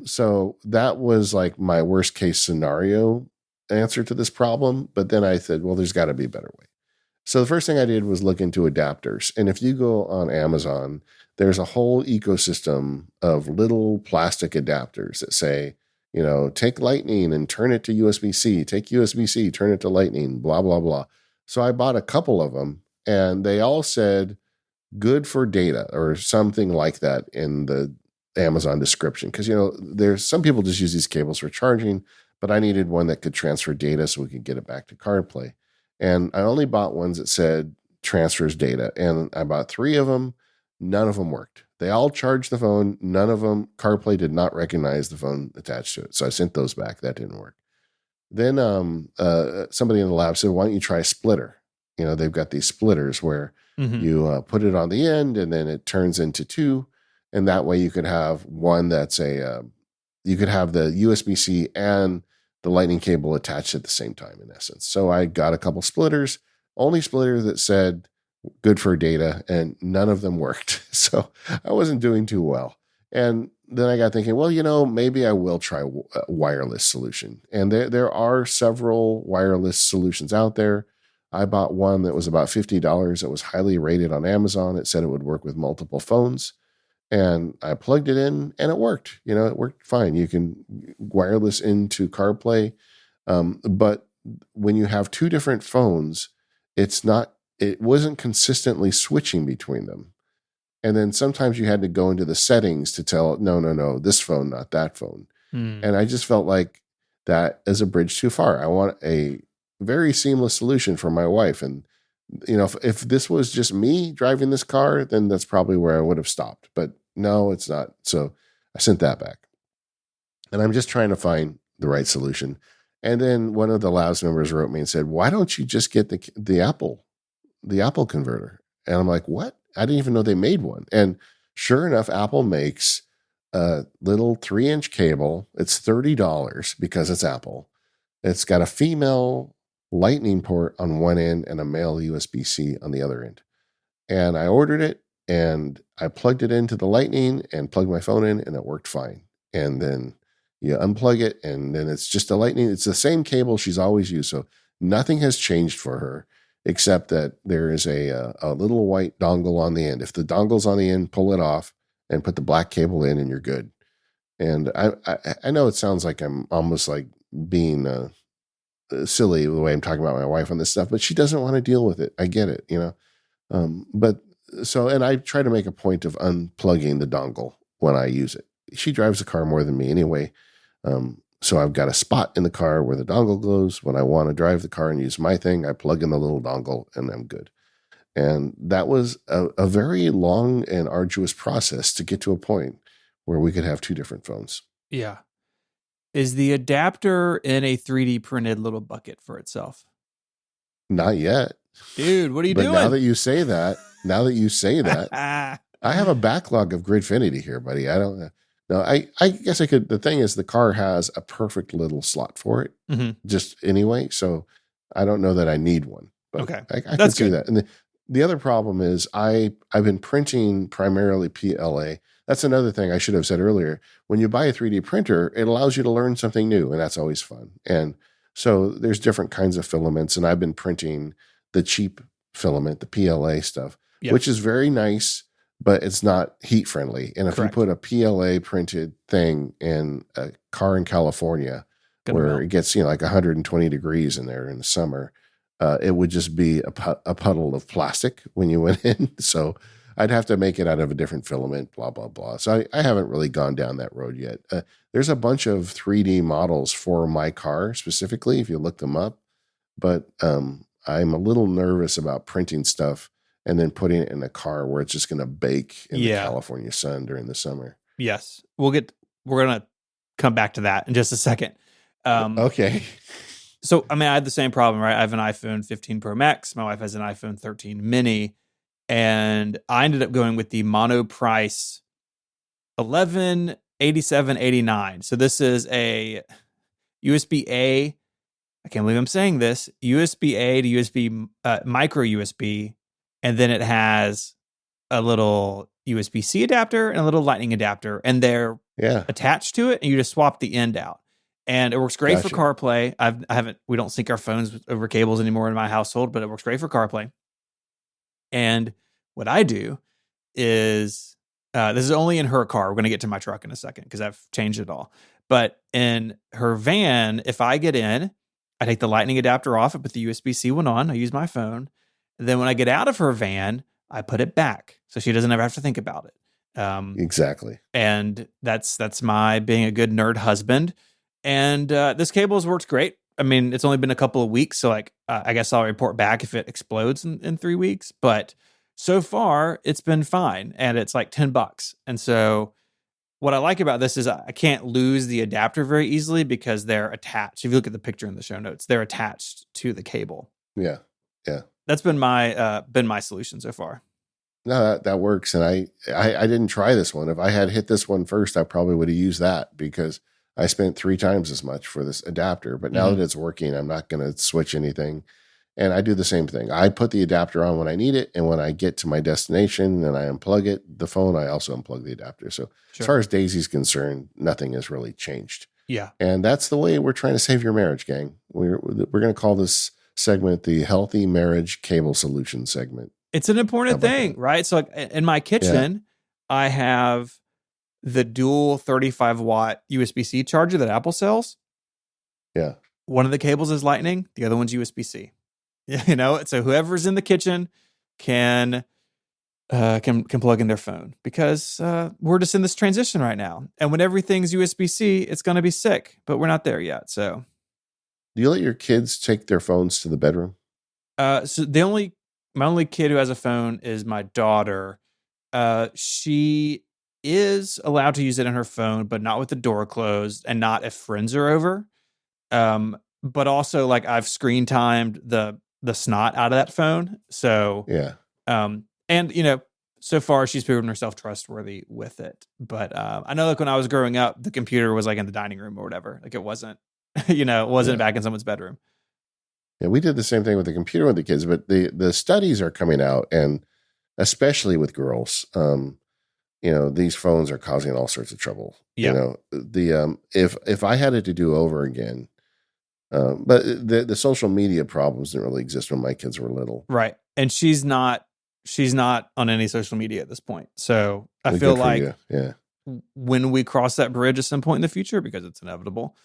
So that was like my worst case scenario answer to this problem. But then I said, well, there's got to be a better way. So the first thing I did was look into adapters. And if you go on Amazon, there's a whole ecosystem of little plastic adapters that say, take Lightning and turn it to USB-C, take USB-C, turn it to Lightning, blah, blah, blah. So I bought a couple of them and they all said good for data or something like that in the Amazon description. Because, there's some people just use these cables for charging, but I needed one that could transfer data so we could get it back to CarPlay. And I only bought ones that said transfers data. And I bought 3 of them. None of them worked. They all charged the phone. None of them, CarPlay did not recognize the phone attached to it. So I sent those back. That didn't work. Then somebody in the lab said, why don't you try a splitter? They've got these splitters where you put it on the end and then it turns into 2. And that way you could have one that's you could have the USB-C and the lightning cable attached at the same time, in essence. So I got a couple splitters, only splitter that said good for data, and none of them worked. So I wasn't doing too well. And then I got thinking, well, maybe I will try a wireless solution. And there are several wireless solutions out there. I bought one that was about $50. It was highly rated on Amazon. It said it would work with multiple phones. And I plugged it in and it worked. It worked fine. You can wireless into CarPlay. But when you have 2 different phones, it wasn't consistently switching between them. And then sometimes you had to go into the settings to tell it, no, this phone, not that phone. And I just felt like that is a bridge too far. I want a very seamless solution for my wife. And, if this was just me driving this car, then that's probably where I would have stopped. But no, it's not. So I sent that back. And I'm just trying to find the right solution. And then one of the Labs members wrote me and said, why don't you just get the Apple converter? And I'm like, what? I didn't even know they made one. And sure enough, Apple makes a little 3-inch cable. It's $30 because it's Apple. It's got a female lightning port on one end and a male USB-C on the other end. And I ordered it and I plugged it into the lightning and plugged my phone in and it worked fine. And then you unplug it and then it's just a lightning. It's the same cable she's always used. So nothing has changed for her except that there is a little white dongle on the end. If the dongle's on the end, pull it off and put the black cable in and you're good. And I know it sounds like I'm almost like being silly the way I'm talking about my wife on this stuff, but she doesn't want to deal with it. I get it, you know. But so, and I try to make a point of unplugging the dongle when I use it. She drives the car more than me anyway. So I've got a spot in the car where the dongle goes. When I want to drive the car and use my thing, I plug in the little dongle and I'm good. And that was a very long and arduous process to get to a point where we could have two different phones. Yeah. Is the adapter in a 3D printed little bucket for itself? Not yet. Dude, what are you but doing? Now that you say that, I have a backlog of Gridfinity here, buddy. I don't know. No, I guess I could. The thing is, the car has a perfect little slot for it, just anyway. So I don't know that I need one. But okay, I can see that. And the other problem is I've been printing primarily PLA. That's another thing I should have said earlier. When you buy a 3D printer, it allows you to learn something new, and that's always fun. And so there's different kinds of filaments, and I've been printing the cheap filament, the PLA stuff, which is very nice, but it's not heat friendly. And if you put a PLA printed thing in a car in California where it gets, like 120 degrees in there in the summer, it would just be a puddle of plastic when you went in. So I'd have to make it out of a different filament, blah, blah, blah. So I haven't really gone down that road yet. There's a bunch of 3D models for my car specifically, if you look them up. But I'm a little nervous about printing stuff and then putting it in a car where it's just going to bake in the California sun during the summer. Yes. We're going to come back to that in just a second. Okay. So, I mean, I had the same problem, right? I have an iPhone 15 Pro Max. My wife has an iPhone 13 mini. And I ended up going with the mono price 1187.89. So this is a USB-A. I can't believe I'm saying this. USB-A to USB, micro USB. And then it has a little USB-C adapter and a little lightning adapter. And they're attached to it. And you just swap the end out. And it works great for CarPlay. We don't sync our phones over cables anymore in my household, but it works great for CarPlay. And what I do is, this is only in her car. We're going to get to my truck in a second because I've changed it all. But in her van, if I get in, I take the lightning adapter off, I put the USB-C one on, I use my phone. And then when I get out of her van, I put it back so she doesn't ever have to think about it. Exactly. And that's my being a good nerd husband. And this cable has worked great. I mean, it's only been a couple of weeks, so I guess I'll report back if it explodes in 3 weeks. But so far, it's been fine, and it's like $10. And so, what I like about this is I can't lose the adapter very easily because they're attached. If you look at the picture in the show notes, they're attached to the cable. Yeah. That's been my solution so far. No, that works, and I didn't try this one. If I had hit this one first, I probably would have used that because I spent 3 times as much for this adapter, but now that it's working, I'm not going to switch anything. And I do the same thing. I put the adapter on when I need it. And when I get to my destination and I unplug it, the phone, I also unplug the adapter. So as far as Daisy's concerned, nothing has really changed. Yeah. And that's the way we're trying to save your marriage, gang. We're going to call this segment the Healthy Marriage Cable Solution segment. It's an important thing, right? So in my kitchen, I have the dual 35-watt USB-C charger that Apple sells. Yeah. One of the cables is Lightning. The other one's USB-C. So whoever's in the kitchen can plug in their phone because we're just in this transition right now. And when everything's USB-C, it's going to be sick, but we're not there yet. So, do you let your kids take their phones to the bedroom? So my only kid who has a phone is my daughter. She is allowed to use it on her phone, but not with the door closed and not if friends are over. But also I've screen timed the snot out of that phone. So, and so far she's proven herself trustworthy with it. But, I know when I was growing up, the computer was in the dining room or whatever. It wasn't, it wasn't back in someone's bedroom. Yeah. We did the same thing with the computer with the kids, but the studies are coming out, and especially with girls, these phones are causing all sorts of trouble. Yeah. If I had it to do over again, but the social media problems didn't really exist when my kids were little. Right. And she's not on any social media at this point. So I feel like when we cross that bridge at some point in the future, because it's inevitable,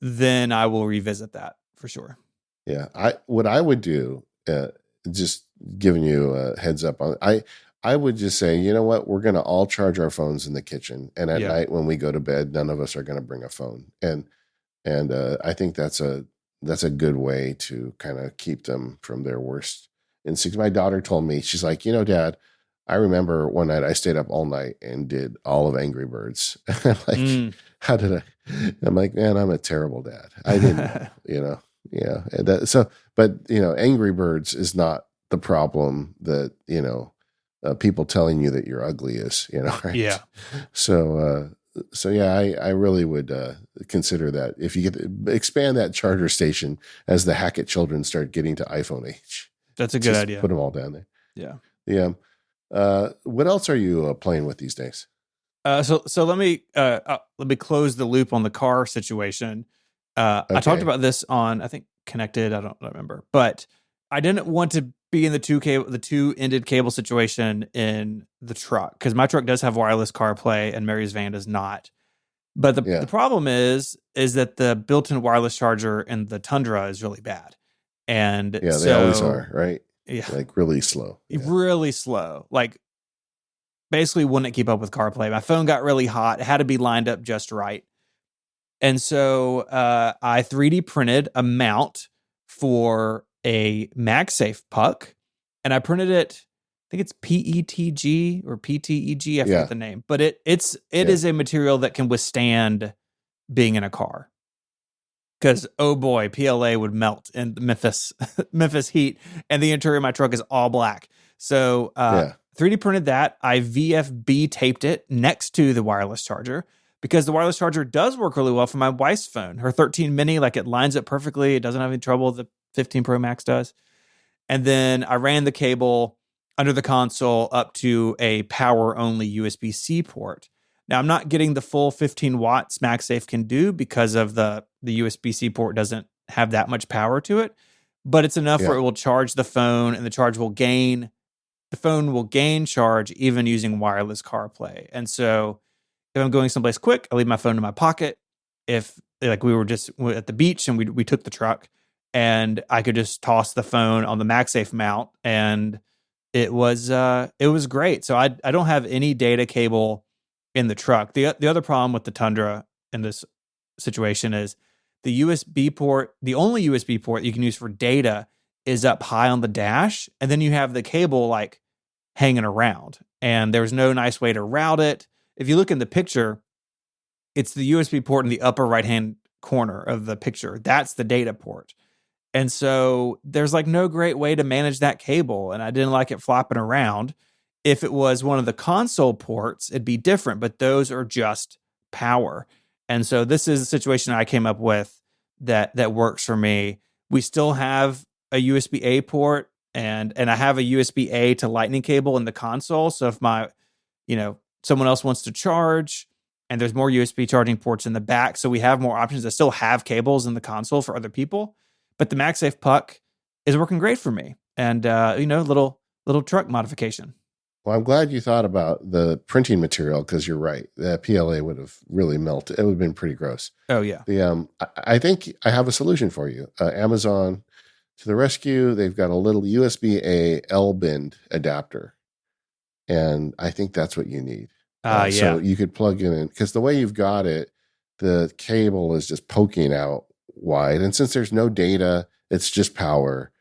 then I will revisit that for sure. Yeah, what I would do, just giving you a heads up on, I would just say, you know what, we're going to all charge our phones in the kitchen, and at night when we go to bed, none of us are going to bring a phone, and I think that's a good way to kind of keep them from their worst instincts. My daughter told me, she's like, Dad, I remember one night I stayed up all night and did all of Angry Birds. Like, how did I? I'm like, man, I'm a terrible dad. I didn't know, yeah. But Angry Birds is not the problem that people telling you that you're ugly is, right? Yeah. So yeah, I really would consider that if you expand that charger station as the Hackett children start getting to iPhone age. That's a good idea. Put them all down there. Yeah. Yeah. What else are you playing with these days? So let me close the loop on the car situation. Okay. I talked about this on, I think, Connected. I don't remember, but I didn't want to be in the two-ended cable situation in the truck, because my truck does have wireless CarPlay and Mary's van does not. But the problem is that the built-in wireless charger in the Tundra is really bad, and they always are, right? Yeah, like really slow. Really slow. Like, basically wouldn't keep up with CarPlay. My phone got really hot. It had to be lined up just right. And so I 3D printed a mount for a MagSafe puck, and I printed it, I think it's PETG or PTEG, I forget the name, but it is a material that can withstand being in a car. Because, oh boy, PLA would melt in the Memphis heat, and the interior of my truck is all black. So 3D printed that. I VFB taped it next to the wireless charger, because the wireless charger does work really well for my wife's phone. Her 13 mini, like, it lines up perfectly. It doesn't have any trouble. The 15 Pro Max does. And then I ran the cable under the console up to a power-only USB-C port. Now, I'm not getting the full 15 watts MagSafe can do, because of the USB-C port doesn't have that much power to it, but it's enough where it will charge the phone, and the phone will gain charge even using wireless CarPlay. And so if I'm going someplace quick, I leave my phone in my pocket. If, like, we were just at the beach and we took the truck, and I could just toss the phone on the MagSafe mount, and it was great. So I don't have any data cable in the truck. The other problem with the Tundra in this situation is the USB port, the only USB port you can use for data, is up high on the dash, and then you have the cable like hanging around, and there's no nice way to route it. If you look in the picture, it's the USB port in the upper right-hand corner of the picture. That's the data port. And so there's like no great way to manage that cable, and I didn't like it flopping around. If it was one of the console ports, it'd be different, but those are just power. And so this is a situation I came up with that works for me. We still have a USB-A port, and I have a USB-A to Lightning cable in the console. So if someone else wants to charge, and there's more USB charging ports in the back, so we have more options. I still have cables in the console for other people, but the MagSafe puck is working great for me. And little truck modification. Well, I'm glad you thought about the printing material, because you're right. The PLA would have really melted. It would have been pretty gross. Oh yeah. I think I have a solution for you. Amazon to the rescue. They've got a little USB-A L-bend adapter, and I think that's what you need. So you could plug it in, because the way you've got it, the cable is just poking out wide, and since there's no data, it's just power.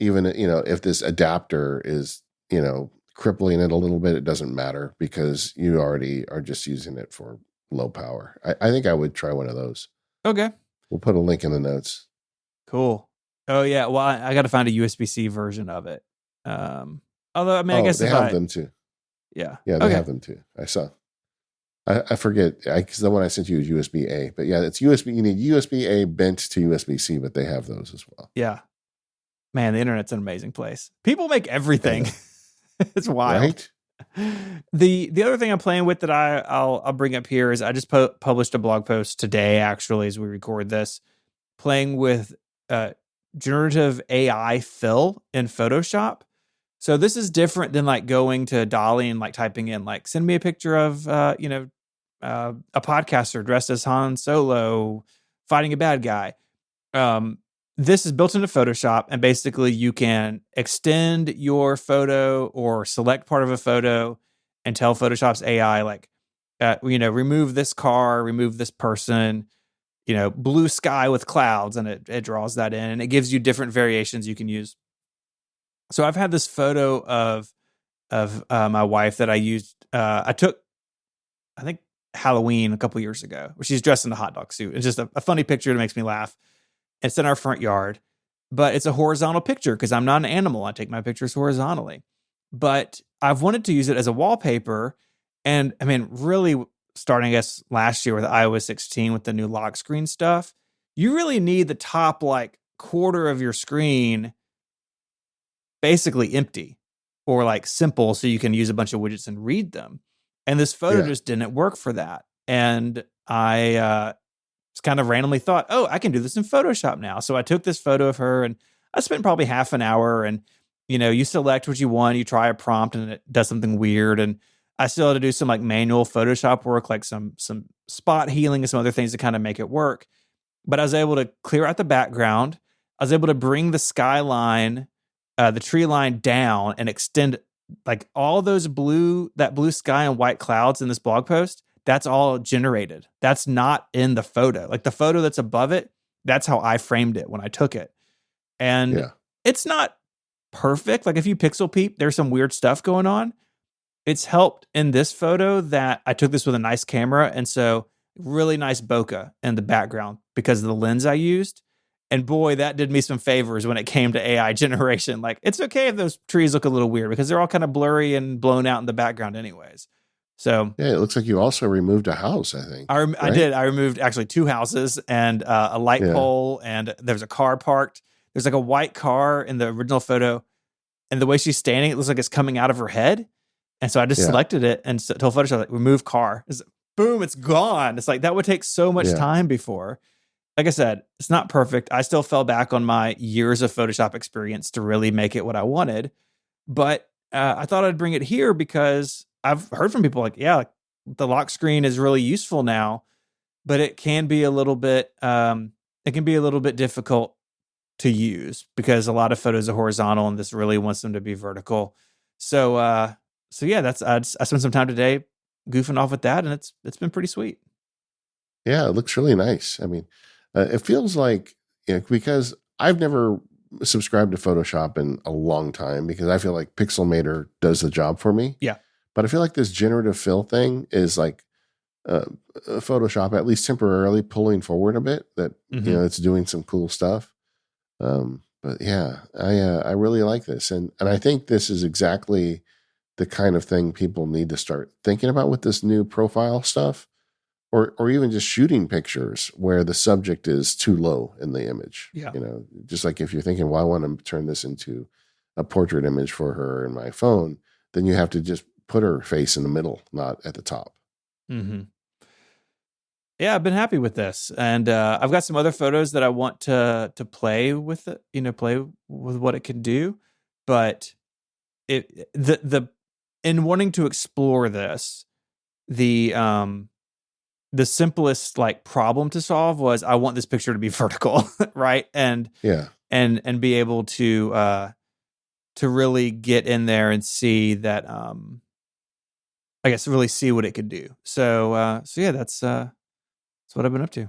Even if this adapter is crippling it a little bit, it doesn't matter, because you already are just using it for low power. I think I would try one of those. Okay. We'll put a link in the notes. Cool. Oh yeah. Well, I got to find a USB-C version of it. Although, I mean, I guess they have them too. Yeah. Yeah, they have them too. I saw. I forget, because the one I sent you is USB-A, but yeah, it's USB. You need USB-A bent to USB-C, but they have those as well. Yeah. Man, the internet's an amazing place. People make everything. It's wild. Right? The other thing I'm playing with that I'll bring up here is I just published a blog post today, actually, as we record this, playing with generative AI fill in Photoshop. So this is different than like going to Dolly and like typing in like, send me a picture of a podcaster dressed as Han Solo fighting a bad guy. This is built into Photoshop, and basically you can extend your photo or select part of a photo and tell Photoshop's AI, like, remove this car, remove this person, blue sky with clouds, and it draws that in, and it gives you different variations you can use. So I've had this photo of my wife that I used. I took, I think, Halloween a couple years ago, where she's dressed in a hot dog suit. It's just a funny picture that makes me laugh. It's in our front yard, but it's a horizontal picture because I'm not an animal. I take my pictures horizontally. But I've wanted to use it as a wallpaper. And I mean, really starting, I guess, last year with iOS 16 with the new lock screen stuff, you really need the top like quarter of your screen basically empty or like simple so you can use a bunch of widgets and read them. And this photo just didn't work for that. And I just kind of randomly thought, oh, I can do this in Photoshop now. So I took this photo of her and I spent probably half an hour, and, you select what you want, you try a prompt and it does something weird. And I still had to do some like manual Photoshop work, like some spot healing and some other things to kind of make it work. But I was able to clear out the background. I was able to bring the skyline, the tree line down and extend like all those that blue sky and white clouds in this blog post. That's all generated. That's not in the photo. Like the photo that's above it, that's how I framed it when I took it. And it's not perfect. Like if you pixel peep, there's some weird stuff going on. It's helped in this photo that I took this with a nice camera. And so really nice bokeh in the background because of the lens I used. And boy, that did me some favors when it came to AI generation. Like it's okay if those trees look a little weird because they're all kind of blurry and blown out in the background anyways. So yeah, it looks like you also removed a house, I think. I did. I removed actually 2 houses and a light pole, and there's a car parked. There's like a white car in the original photo, and the way she's standing, it looks like it's coming out of her head. And so I just selected it and told Photoshop, like, remove car. Boom, it's gone. It's like that would take so much time before. Like I said, it's not perfect. I still fell back on my years of Photoshop experience to really make it what I wanted. But I thought I'd bring it here because I've heard from people like, yeah, the lock screen is really useful now, but it can be a little bit, difficult to use because a lot of photos are horizontal and this really wants them to be vertical. So yeah, I spent some time today goofing off with that, and it's been pretty sweet. Yeah, it looks really nice. I mean, it feels like, because I've never subscribed to Photoshop in a long time because I feel like Pixelmator does the job for me. Yeah. But I feel like this generative fill thing is like Photoshop, at least temporarily, pulling forward a bit. That it's doing some cool stuff. But yeah, I really like this, and I think this is exactly the kind of thing people need to start thinking about with this new profile stuff, or even just shooting pictures where the subject is too low in the image. Yeah, just like if you're thinking, well, I want to turn this into a portrait image for her in my phone, then you have to just put her face in the middle, not at the top. Mm-hmm. Yeah, I've been happy with this, and I've got some other photos that I want to play with it, play with what it can do. But in wanting to explore this, the simplest like problem to solve was I want this picture to be vertical, right? And be able to really get in there and see that. I guess really see what it could do. So yeah, that's what I've been up to.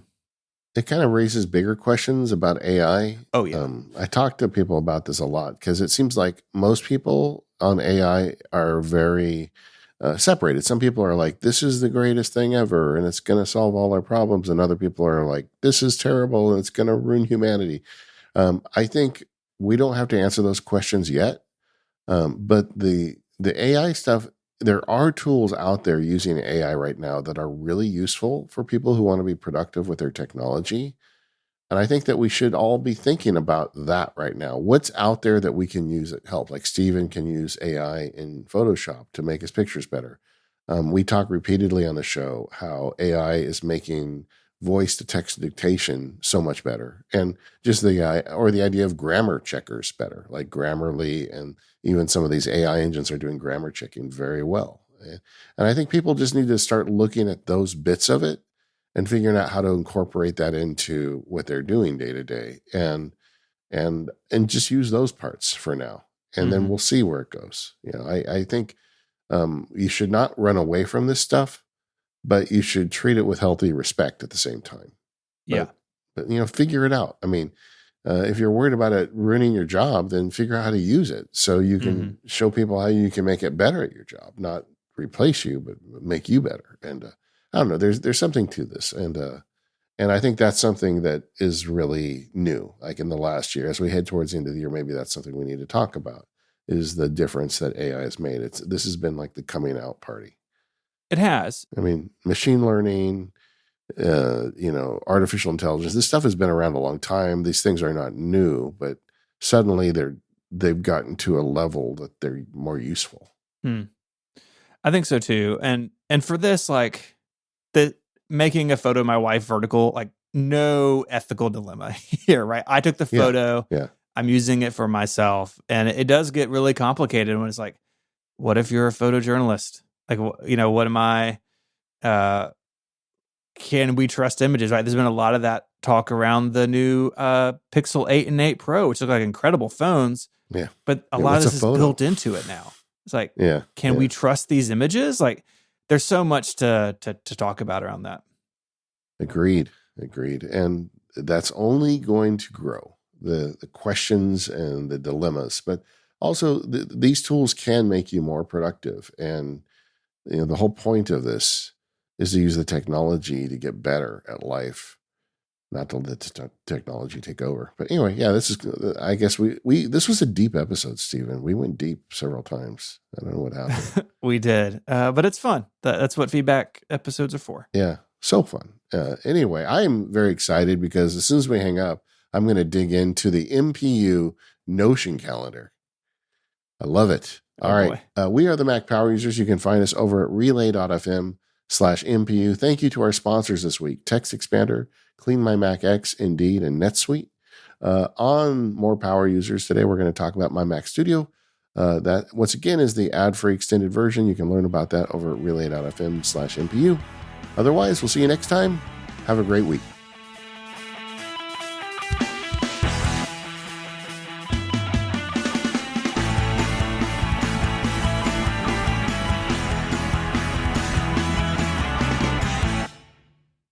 It kind of raises bigger questions about AI. Oh yeah. I talk to people about this a lot because it seems like most people on AI are very separated. Some people are like, this is the greatest thing ever and it's going to solve all our problems. And other people are like, this is terrible and it's going to ruin humanity. I think we don't have to answer those questions yet. But the AI stuff, there are tools out there using AI right now that are really useful for people who want to be productive with their technology. And I think that we should all be thinking about that right now. What's out there that we can use that help? Like Steven can use AI in Photoshop to make his pictures better. We talk repeatedly on the show how AI is making voice to text dictation so much better. And just the idea of grammar checkers better, like Grammarly, and even some of these AI engines are doing grammar checking very well. And I think people just need to start looking at those bits of it and figuring out how to incorporate that into what they're doing day to day, and just use those parts for now. And then we'll see where it goes. I think you should not run away from this stuff, but you should treat it with healthy respect at the same time. But figure it out. I mean, if you're worried about it ruining your job, then figure out how to use it so you can show people how you can make it better at your job, not replace you, but make you better. And I don't know, there's something to this. And I think that's something that is really new. Like in the last year, as we head towards the end of the year, maybe that's something we need to talk about, is the difference that AI has made. This has been like the coming out party. It has. I mean, machine learning, artificial intelligence, this stuff has been around a long time. These things are not new, but suddenly they've gotten to a level that they're more useful. I think so too. And for this, like making a photo of my wife vertical, like no ethical dilemma here, right? I took the photo. Yeah. I'm using it for myself. And it does get really complicated when it's like, what if you're a photojournalist? Like, what am I? Can we trust images, right? There's been a lot of that talk around the new Pixel 8 and 8 Pro, which look like incredible phones. Yeah. But a lot of this is built into it now. It's like, can we trust these images? Like, there's so much to talk about around that. Agreed. And that's only going to grow, the questions and the dilemmas. But also, these tools can make you more productive. And the whole point of this is to use the technology to get better at life, not to let the technology take over. But anyway, I guess this was a deep episode, Stephen. We went deep several times. I don't know what happened. We did, but it's fun. That's what feedback episodes are for. Yeah, so fun. Anyway, I am very excited because as soon as we hang up, I'm going to dig into the MPU Notion calendar. I love it. All right. We are the Mac Power Users. You can find us over at relay.fm/MPU. Thank you to our sponsors this week, Text Expander, Clean My Mac X, Indeed, and NetSuite. On More Power Users, today we're going to talk about My Mac Studio. That, once again, is the ad-free extended version. You can learn about that over at relay.fm/MPU. Otherwise, we'll see you next time. Have a great week.